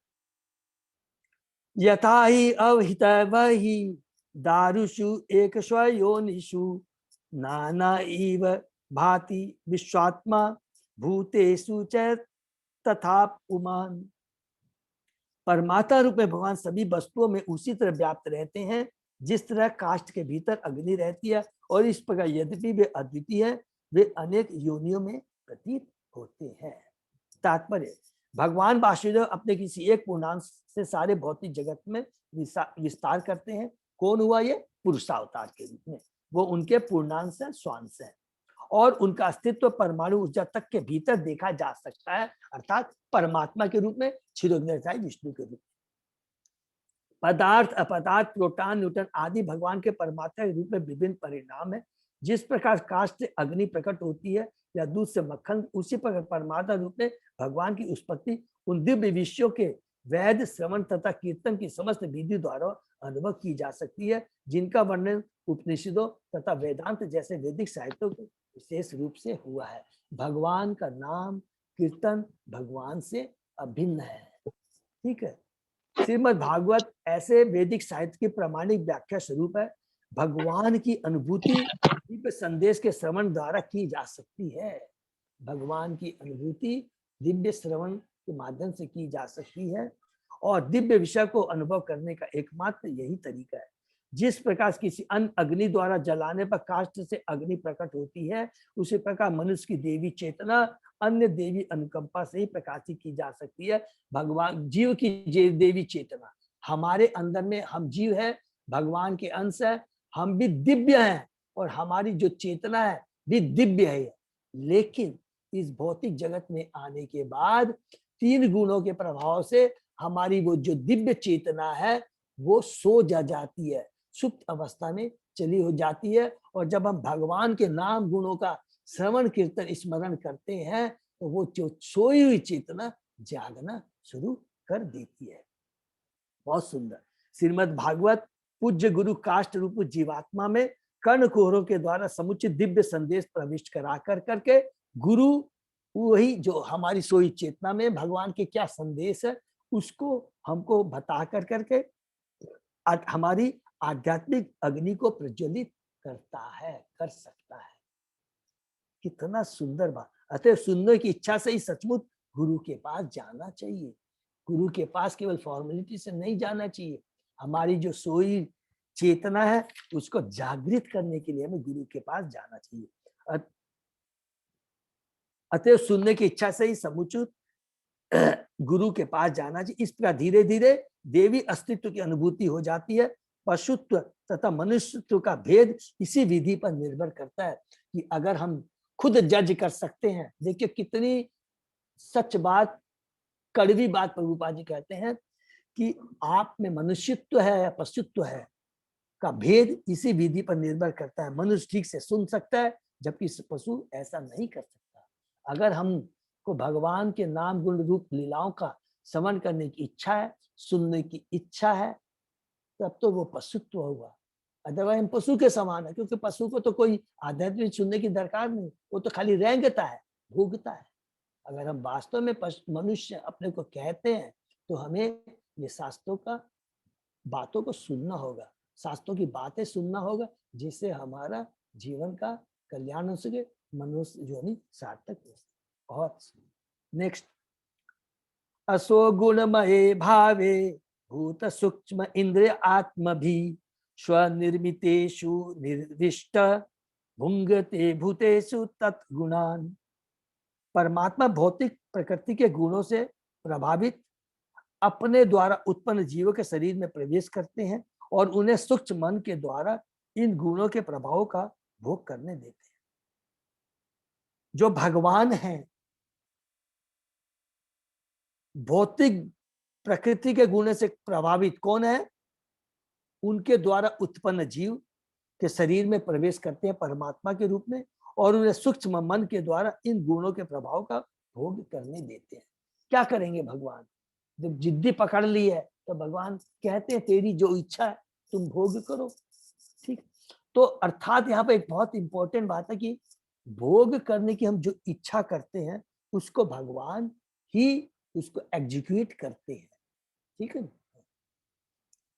यथा ही अवहित वही दारुषु एक स्वयोनिषु नाना इव भाति विश्वात्मा भूतेषु च तथा पुमान। परमात्मा रूप में भगवान सभी वस्तुओं में उसी तरह व्याप्त रहते हैं जिस तरह काष्ठ के भीतर अग्नि रहती है, और इस प्रकार यद्यपि वे अद्वितीय है, वे अनेक योनियों में प्रतीत होते हैं। तात्पर्य, भगवान वासुदेव अपने किसी एक पूर्णांश से सारे भौतिक जगत में विस्तार करते हैं। कौन हुआ ये? पुरुषावतार के रूप में। वो उनके पूर्णांश है, स्वांश है, और उनका अस्तित्व परमाणु ऊर्जा तक के भीतर देखा जा सकता है, अर्थात परमात्मा के रूप में, क्षीरोदधारी विष्णु के रूप में। पदार्थ, अपदार्थ, प्रोटॉन, न्यूट्रॉन आदि भगवान के परमात्मा के रूप में विभिन्न परिणाम है। जिस प्रकार काष्ठ से अग्नि प्रकट होती है या दूध से मक्खन, उसी प्रकार परमात्मा रूप में भगवान की उत्पत्ति उन दिव्य विषयों के वेद, श्रवण तथा कीर्तन की समस्त विधि द्वारा अनुभव की जा सकती है, जिनका वर्णन उपनिषदों तथा वेदांत जैसे वैदिक साहित्यों के विशेष रूप से हुआ है। भगवान का नाम कीर्तन भगवान से अभिन्न है। ठीक है, श्रीमद् भागवत ऐसे वैदिक साहित्य की प्रामाणिक व्याख्या स्वरूप है। भगवान की अनुभूति दिव्य संदेश के श्रवण द्वारा की जा सकती है। भगवान की अनुभूति दिव्य श्रवण के माध्यम से की जा सकती है, और दिव्य विषय को अनुभव करने का एकमात्र यही तरीका है। जिस प्रकार किसी अन्य अग्नि द्वारा जलाने पर काष्ठ से अग्नि प्रकट होती है, उसी प्रकार मनुष्य की देवी चेतना अन्य देवी अनुकंपा से ही प्रकाशित की जा सकती है। भगवान जीव की देवी चेतना हमारे अंदर में, हम जीव है, भगवान के अंश है, हम भी दिव्य हैं, और हमारी जो चेतना है भी दिव्य है। लेकिन इस भौतिक जगत में आने के बाद 3 गुणों के प्रभाव से हमारी वो जो दिव्य चेतना है वो सो जाती है, सुप्त अवस्था में चली हो जाती है। और जब हम भगवान के नाम गुणों का श्रवण कीर्तन स्मरण करते हैं तो वो जो सोई हुई चेतना जागना शुरू कर देती है। बहुत सुंदर। श्रीमद् भागवत पूज्य गुरु काष्ठ रूप जीवात्मा में कर्णकुहरों के द्वारा समुचित दिव्य संदेश प्रविष्ट करा करके गुरु वही जो हमारी सोई चेतना में भगवान के क्या संदेश है उसको हमको बता करके हमारी आध्यात्मिक अग्नि को प्रज्वलित करता है, कर सकता है। कितना सुंदर बात। अतः सुनने की इच्छा से ही सचमुच गुरु के पास जाना चाहिए। गुरु के पास केवल फॉर्मेलिटी से नहीं जाना चाहिए। हमारी जो सोई चेतना है उसको जागृत करने के लिए हमें गुरु के पास जाना चाहिए। अतः सुनने की इच्छा से ही समुचित गुरु के पास जाना चाहिए। इस प्रकार धीरे धीरे देवी अस्तित्व की अनुभूति हो जाती है। पशुत्व तथा मनुष्यत्व का भेद इसी विधि पर निर्भर करता है कि अगर हम खुद जज कर सकते हैं। देखिए कितनी सच बात, कड़वी बात प्रभुपाद जी कहते हैं कि आप में मनुष्यत्व है या पशुत्व है का भेद इसी विधि पर निर्भर करता है। मनुष्य ठीक से सुन सकता है जबकि पशु ऐसा नहीं कर सकता। अगर हमको भगवान के नाम गुण रूप लीलाओं का श्रवण करने की इच्छा है, सुनने की इच्छा है, तब तो वो पशुत्व होगा। अदरवाइज हम पशु के समान है, क्योंकि पशु को तो कोई आध्यात्मिक सुनने की दरकार नहीं, वो तो खाली रेंगता है, भोगता है। अगर हम वास्तव में मनुष्य अपने को कहते हैं तो हमें ये शास्त्रों का बातों को सुनना होगा, शास्त्रों की बातें सुनना होगा, जिससे हमारा जीवन का कल्याण हो सके, मनुष्य जोनि सार्थक हो सके। और नेक्स्ट, असो गुणमये भावे भूत सूक्ष्म इंद्रिय आत्म भी स्वनिर्मितेषु निर्दिष्ट भुंगते भूतेषु तत्गुणान। परमात्मा भौतिक प्रकृति के गुणों से प्रभावित अपने द्वारा उत्पन्न जीवों के शरीर में प्रवेश करते हैं और उन्हें सूक्ष्म मन के द्वारा इन गुणों के प्रभाव का भोग करने देते हैं। जो भगवान हैं, भौतिक प्रकृति के गुण से प्रभावित कौन है? उनके द्वारा उत्पन्न जीव के शरीर में प्रवेश करते हैं परमात्मा के रूप में, और उन्हें सूक्ष्म मन के द्वारा इन गुणों के प्रभाव का भोग करने देते हैं। क्या करेंगे भगवान? जब जिद्दी पकड़ ली है तो भगवान कहते हैं तेरी जो इच्छा है तुम भोग करो। ठीक, तो अर्थात यहाँ पे एक बहुत इंपॉर्टेंट बात है कि भोग करने की हम जो इच्छा करते हैं उसको भगवान ही उसको एग्जीक्यूट करते हैं। ठीक है,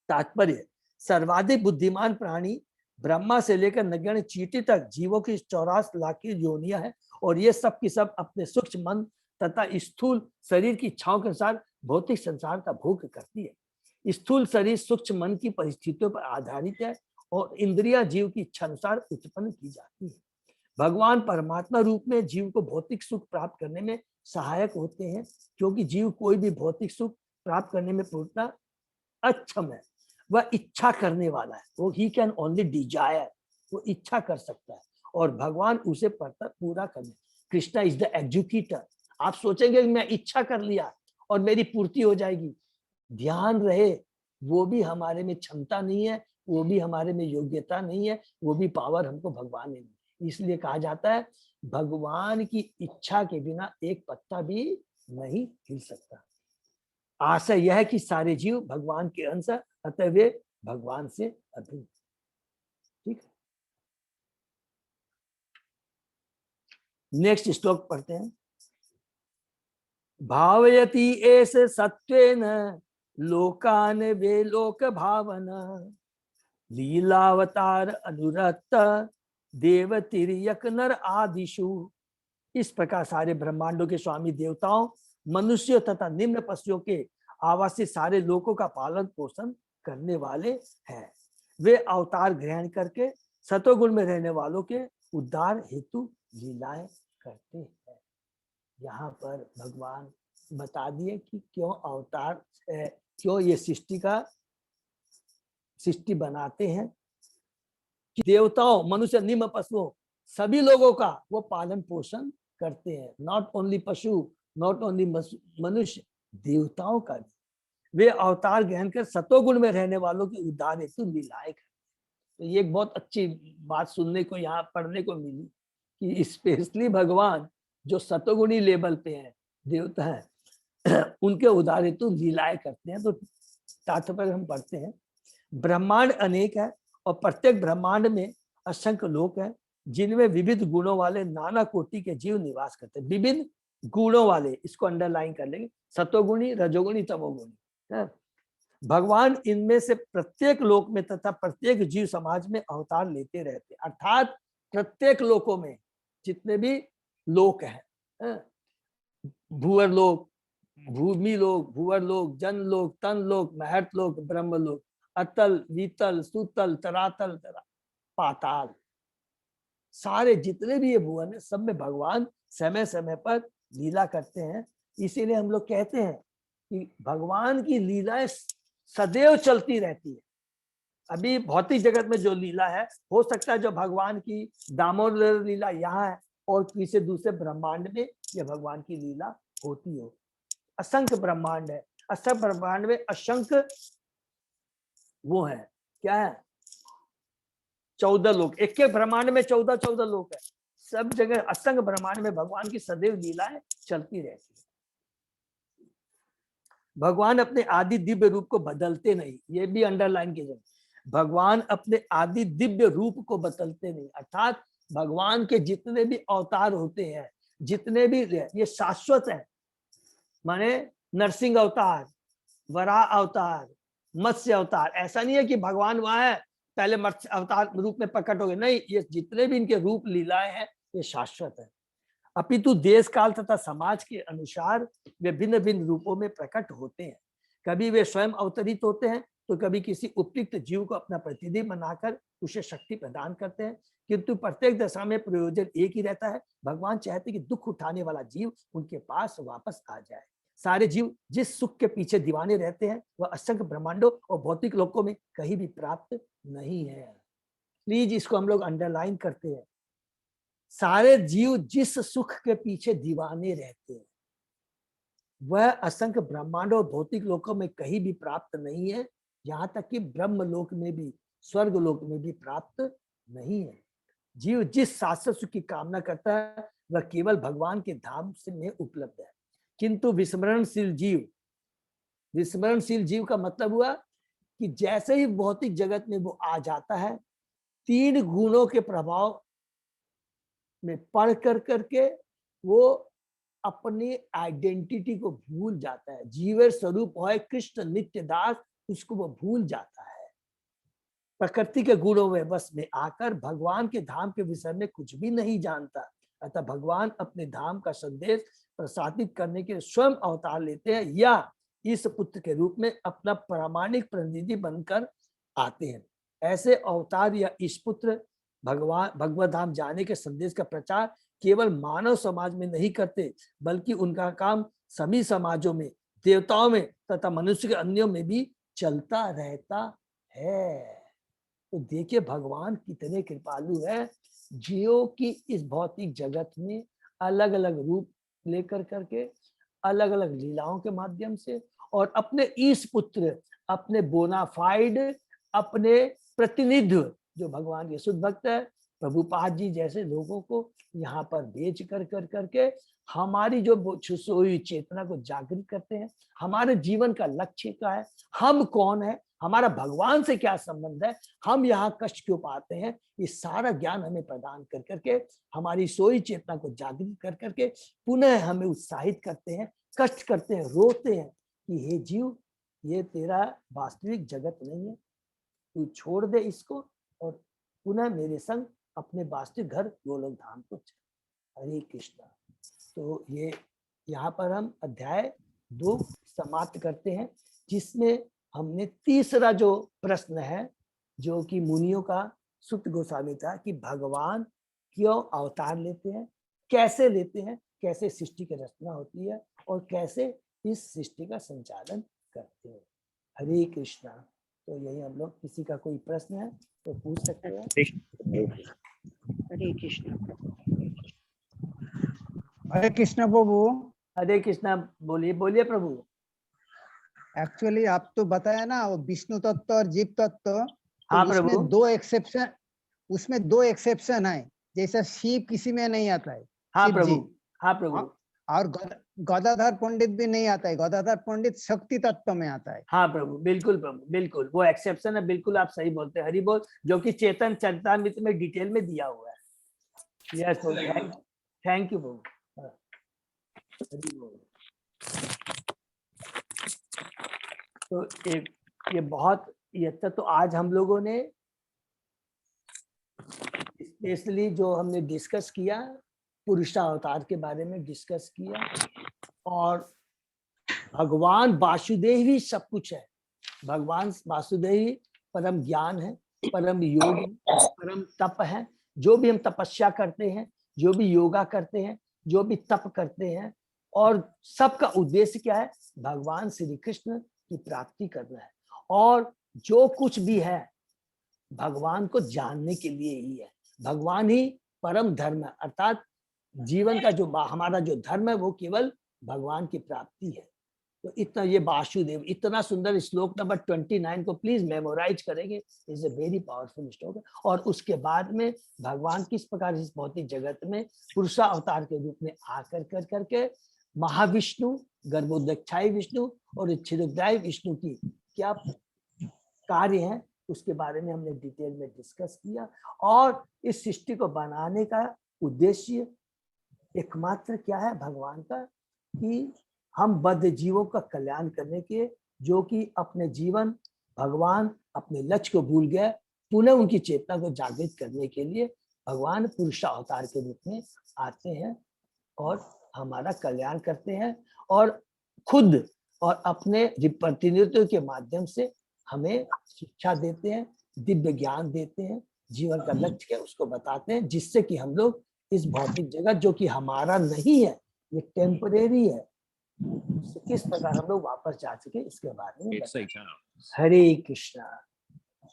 तात्पर्य सर्वाधिक बुद्धिमान प्राणी ब्रह्मा से लेकर नगण्य चींटी तक जीवों की 84 लाख की योनियां है, और ये सब की सब अपने सूक्ष्म मन तथा स्थूल शरीर की इच्छाओं के अनुसार भौतिक संसार का भोग करती है। स्थूल शरीर सूक्ष्म मन की परिस्थितियों पर आधारित है और इंद्रिया जीव की इच्छा अनुसार उत्पन्न की जाती है। भगवान परमात्मा रूप में जीव को भौतिक सुख प्राप्त करने में सहायक होते हैं, क्योंकि जीव कोई भी भौतिक सुख प्राप्त करने में पूर्णतः अक्षम है। वह इच्छा करने वाला है, वो ही कैन ओनली डिजायर, वो इच्छा कर सकता है और भगवान उसे पूरा करने। Krishna is the executor. आप सोचेंगे कि मैं इच्छा कर लिया और मेरी पूर्ति हो जाएगी, ध्यान रहे वो भी हमारे में क्षमता नहीं है, वो भी हमारे में योग्यता नहीं है, वो भी पावर हमको भगवान ने दी। इसलिए कहा जाता है भगवान की इच्छा के बिना एक पत्ता भी नहीं हिल सकता। आशय यह है कि सारे जीव भगवान के अंश है, अतः वे भगवान से अभिन्न। ठीक, नेक्स्ट श्लोक पढ़ते हैं। भावयति एष सत्वेन लोकान वे लोक भावना लीलावतार अनुरक्त देवतिर्यक नर आदिशु। इस प्रकार सारे ब्रह्मांडों के स्वामी देवताओं, मनुष्यों तथा निम्न पशुओं के आवासी सारे लोकों का पालन पोषण करने वाले हैं। वे अवतार ग्रहण करके सतोगुण में रहने वालों के उद्धार हेतु लीलाएं करते हैं। यहाँ पर भगवान बता दिए कि क्यों अवतार, क्यों ये सृष्टि बनाते हैं। कि देवताओं, मनुष्य, निम्न पशुओं, सभी लोगों का वो पालन पोषण करते हैं। नॉट ओनली पशु, नॉट ओनली मनुष्य, देवताओं का भी। वे अवतार ग्रहण कर सतोगुण में रहने वालों की उद्धार हेतु लीलाएं करते। तो ये एक बहुत अच्छी बात सुनने को यहाँ पढ़ने को मिली कि स्पेशली भगवान जो सतोगुणी लेवल पे हैं, देवता है, उनके उद्धार हेतु लीलाएं करते हैं। तो तात्पर्य हम पढ़ते हैं, ब्रह्मांड अनेक है और प्रत्येक ब्रह्मांड में असंख्य लोक हैं, जिनमें विविध गुणों वाले नाना कोटि के जीव निवास करते हैं। विविध गुणों वाले, इसको अंडरलाइन कर लेंगे, सतोगुणी, रजोगुणी, तमोगुणी। भगवान इनमें से प्रत्येक लोक में तथा प्रत्येक जीव समाज में अवतार लेते रहते, अर्थात प्रत्येक लोकों में जितने भी लोक हैं, भूवर लोक, भूमि लोक, भूवर लोक, जन लोक, तन लोक, महर्त लोक, ब्रह्म लोक, अतल, वितल, सुतल, तरातल, पाताल, सारे जितने भी ये भुवन है सब में भगवान समय समय पर लीला करते हैं। इसीलिए हम लोग कहते हैं कि भगवान की लीलाएं सदैव चलती रहती है। अभी भौतिक जगत में जो लीला है, हो सकता है जो भगवान की दामोदर लीला यहाँ है और किसी दूसरे ब्रह्मांड में यह भगवान की लीला होती हो। असंख्य ब्रह्मांड है, असंख्य ब्रह्मांड में असंख्य वो है, क्या है, 14 लोक। एक एक ब्रह्मांड में 14 लोक है। सब जगह असंख्य ब्रह्मांड में भगवान की सदैव लीलाएं चलती रहती है। भगवान अपने आदि दिव्य रूप को बदलते नहीं, ये भी अंडरलाइन कीजिए। भगवान अपने आदि दिव्य रूप को बदलते नहीं, अर्थात भगवान के जितने भी अवतार होते हैं, जितने भी ये शाश्वत है। माने नरसिंह अवतार, वराह अवतार, मत्स्य अवतार, ऐसा नहीं है कि भगवान वहां है पहले मत्स्य अवतार रूप में प्रकट हो गए, नहीं, ये जितने भी इनके रूप लीलाएं हैं ये शाश्वत है। अपितु देश काल तथा समाज के अनुसार वे भिन्न भिन्न रूपों में प्रकट होते हैं। कभी वे स्वयं अवतरित होते हैं तो कभी किसी उपयुक्त जीव को अपना प्रतिनिधि बनाकर उसे शक्ति प्रदान करते हैं, किंतु प्रत्येक दशा में प्रयोजन एक ही रहता है। भगवान चाहते हैं कि दुख उठाने वाला जीव उनके पास वापस आ जाए। सारे जीव जिस सुख के पीछे दीवाने रहते हैं वह असंख्य ब्रह्मांडों और भौतिक लोकों में कहीं भी प्राप्त नहीं है। प्लीज इसको हम लोग अंडरलाइन करते हैं। सारे जीव जिस सुख के पीछे दीवाने रहते हैं वह असंख्य ब्रह्मांडों और भौतिक लोकों में कहीं भी प्राप्त नहीं है, यहाँ तक कि ब्रह्म लोक में भी, स्वर्ग लोक में भी प्राप्त नहीं है। जीव जिस शाश्वत सुख की कामना करता है वह केवल भगवान के धाम से में उपलब्ध है, किंतु विस्मरणशील जीव विस्मरणशील जीव का मतलब हुआ कि जैसे ही भौतिक जगत में वो आ जाता है, 3 गुणों के प्रभाव में पढ़ कर करके वो अपनी आइडेंटिटी को भूल जाता है। जीव स्वरूप है कृष्ण नित्य दास, उसको वो भूल जाता है। प्रकृति के गुणों में बस में आकर भगवान के धाम के विषय में कुछ भी नहीं जानता। अतः भगवान अपने धाम का संदेश प्रसारित करने के लिए स्वयं अवतार लेते हैं या इस पुत्र के रूप में अपना प्रामाणिक प्रतिनिधि बनकर आते हैं। ऐसे अवतार या इस पुत्र भगवत धाम जाने के संदेश का प्रचार केवल मानव समाज में नहीं करते, बल्कि उनका काम सभी समाजों में, देवताओं में तथा मनुष्य के अन्यों में भी चलता रहता है। तो देखिए भगवान कितने कृपालु है, जीवों की इस भौतिक जगत में अलग अलग रूप लेकर करके, अलग अलग लीलाओं के माध्यम से, और अपने ईश पुत्र, अपने बोनाफाइड, अपने प्रतिनिधि जो भगवान के शुद्ध भक्त है प्रभुपाद जी जैसे लोगों को यहाँ पर भेज कर करके हमारी जो सोई चेतना को जागृत करते हैं। हमारे जीवन का लक्ष्य क्या है, हम कौन है, हमारा भगवान से क्या संबंध है, हम यहाँ कष्ट क्यों पाते हैं, ये सारा ज्ञान हमें प्रदान कर करके हमारी सोई चेतना को जागृत कर करके पुनः हमें उत्साहित करते हैं, कष्ट करते हैं, रोते हैं कि हे जीव, ये तेरा वास्तविक जगत नहीं है, तू छोड़ दे इसको और पुनः मेरे संग अपने वास्तविक घर गोलोक धाम को चल। हरे कृष्णा। तो ये यहाँ पर हम अध्याय 2 समाप्त करते हैं, जिसमें हमने तीसरा जो प्रश्न है जो कि मुनियों का सुत गोस्वामी था कि भगवान क्यों अवतार लेते हैं, कैसे लेते हैं, कैसे सृष्टि की रचना होती है और कैसे इस सृष्टि का संचालन करते हैं। हरे कृष्णा। तो यही हम लोग, किसी का कोई प्रश्न है तो पूछ सकते हैं। हरे कृष्ण। हरे कृष्ण प्रभु। हरे कृष्णा। बोलिए बोलिए प्रभु। एक्चुअली आप तो बताया ना वो विष्णु तत्व और जीव तत्व, तो हाँ उसमें प्रभु। 2 एक्सेप्शन, उसमें 2 एक्सेप्शन है, जैसे शिव किसी में नहीं आता है। हाँ शिव प्रभु। जी हाँ प्रभु। और गदाधर पंडित भी नहीं आता है, गदाधर पंडित शक्ति तत्व में आता है। हाँ प्रभु, बिल्कुल प्रभु, बिल्कुल वो एक्सेप्शन है, बिल्कुल आप सही बोलते हैं। हरि बोल, जो कि चेतन चरितामृत में डिटेल में दिया हुआ है। यस, थैंक यू प्रभु। हरि बोल। तो ये बहुत ये अच्छा, तो आज हम लोगों ने स्पेशली जो हमने डिस्कस किया पुरुषावतार के बारे में डिस्कस किया, और भगवान वासुदेव ही सब कुछ है। भगवान वासुदेव ही परम ज्ञान है, परम योग है, परम तप है। जो भी हम तपस्या करते हैं, जो भी योगा करते हैं, जो भी तप करते हैं, और सबका उद्देश्य क्या है, भगवान श्री कृष्ण की प्राप्ति करना है। और जो कुछ भी है भगवान को जानने के लिए ही है। भगवान ही परम धर्म है, अर्थात जीवन का जो हमारा जो धर्म है वो केवल भगवान की प्राप्ति है। तो इतना ये वासुदेव, इतना सुंदर श्लोक नंबर 29 को प्लीज मेमोराइज करेंगे, इज ए वेरी पावरफुल श्लोक। और उसके बाद में भगवान किस प्रकार इस भौतिक जगत में पुरुषा अवतार के रूप में आकर कर करके महाविष्णु, गर्भोदक्षाई विष्णु और क्षीरोदयाई विष्णु की क्या कार्य है, उसके बारे में हमने डिटेल में डिस्कस किया। और इस सृष्टि को बनाने का उद्देश्य एकमात्र क्या है भगवान का, कि हम बद्ध जीवों का कल्याण करने के, जो कि अपने जीवन भगवान अपने लक्ष्य को भूल गए, पुनः उनकी चेतना को जागृत करने के लिए भगवान पुरुष अवतार के रूप में आते हैं और हमारा कल्याण करते हैं, और खुद और अपने प्रतिनिधित्व के माध्यम से हमें शिक्षा देते हैं, दिव्य ज्ञान देते हैं, जीवन का लक्ष्य क्या उसको बताते हैं, जिससे कि हम लोग इस भौतिक जगत जो कि हमारा नहीं है, ये टेम्परेरी है, किस प्रकार हम लोग वापस जा सके इसके बारे में। हरे कृष्णा।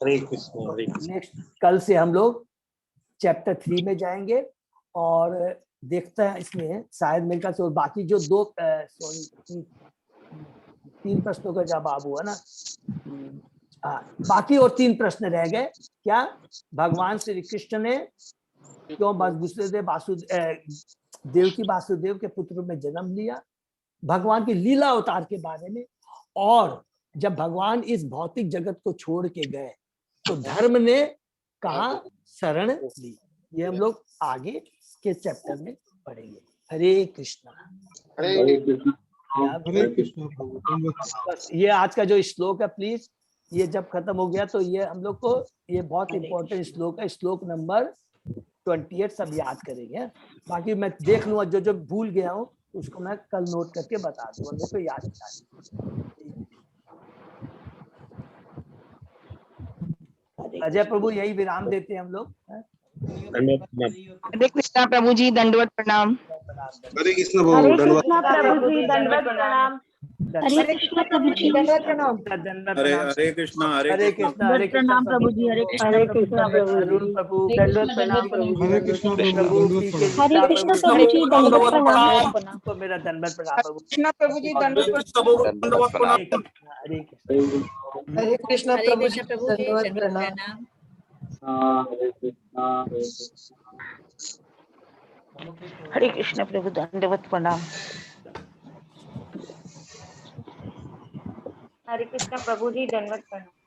हरे कृष्ण। हरे कृष्ण। नेक्स्ट कल से हम लोग चैप्टर 3 में जाएंगे और देखते हैं इसमें शायद मेरे ख्याल से, और बाकी जो 3 प्रश्नों का जवाब हुआ ना, बाकी और 3 प्रश्न रह गए। क्या भगवान श्री कृष्ण ने क्यों देवकी वासुदेव के पुत्र में जन्म लिया, भगवान की लीला अवतार के बारे में, और जब भगवान इस भौतिक जगत को छोड़ के गए तो धर्म ने कहा शरण ली। ये हम लोग आगे के चैप्टर में पढ़ेंगे। हरे कृष्णा। हरे कृष्ण। बस ये आज का जो श्लोक है, प्लीज ये जब खत्म हो गया तो ये हम लोग को ये बहुत इंपॉर्टेंट श्लोक है, श्लोक नंबर 28 सब याद करेंगे। बाकी मैं देख लूंगा जो जो भूल गया हूँ उसको मैं कल नोट करके बता दूंगा, मेरे को याद नहीं। अजय प्रभु यही विराम देते हैं हम लोग। हरे कृष्णा प्रभु जी, दंडवत प्रणाम। हरे कृष्ण प्रभु जी, दंडवत प्रणाम। हरे कृष्णा प्रभु जी, दंडवत प्रणाम। हरे कृष्णा हरे कृष्णा हरे प्रणाम प्रभु जी, हरे कृष्णा प्रभु जी। अरुण प्रभु दंडवत प्रणाम प्रभु जी। हरे कृष्णा प्रभु पीके हरे कृष्णा प्रभु जी, दंडवत प्रणाम। तो मेरा दंडवत प्रणाम प्रभु। कृष्णा प्रभु जी, दंडवत हरे कृष्ण। हरे कृष्णा प्रभु जी, दंडवत प्रणाम। हरे कृष्णा प्रभु, दंडवत प्रणाम। हरे कृष्णा प्रभु जी, दंडवत प्रणाम।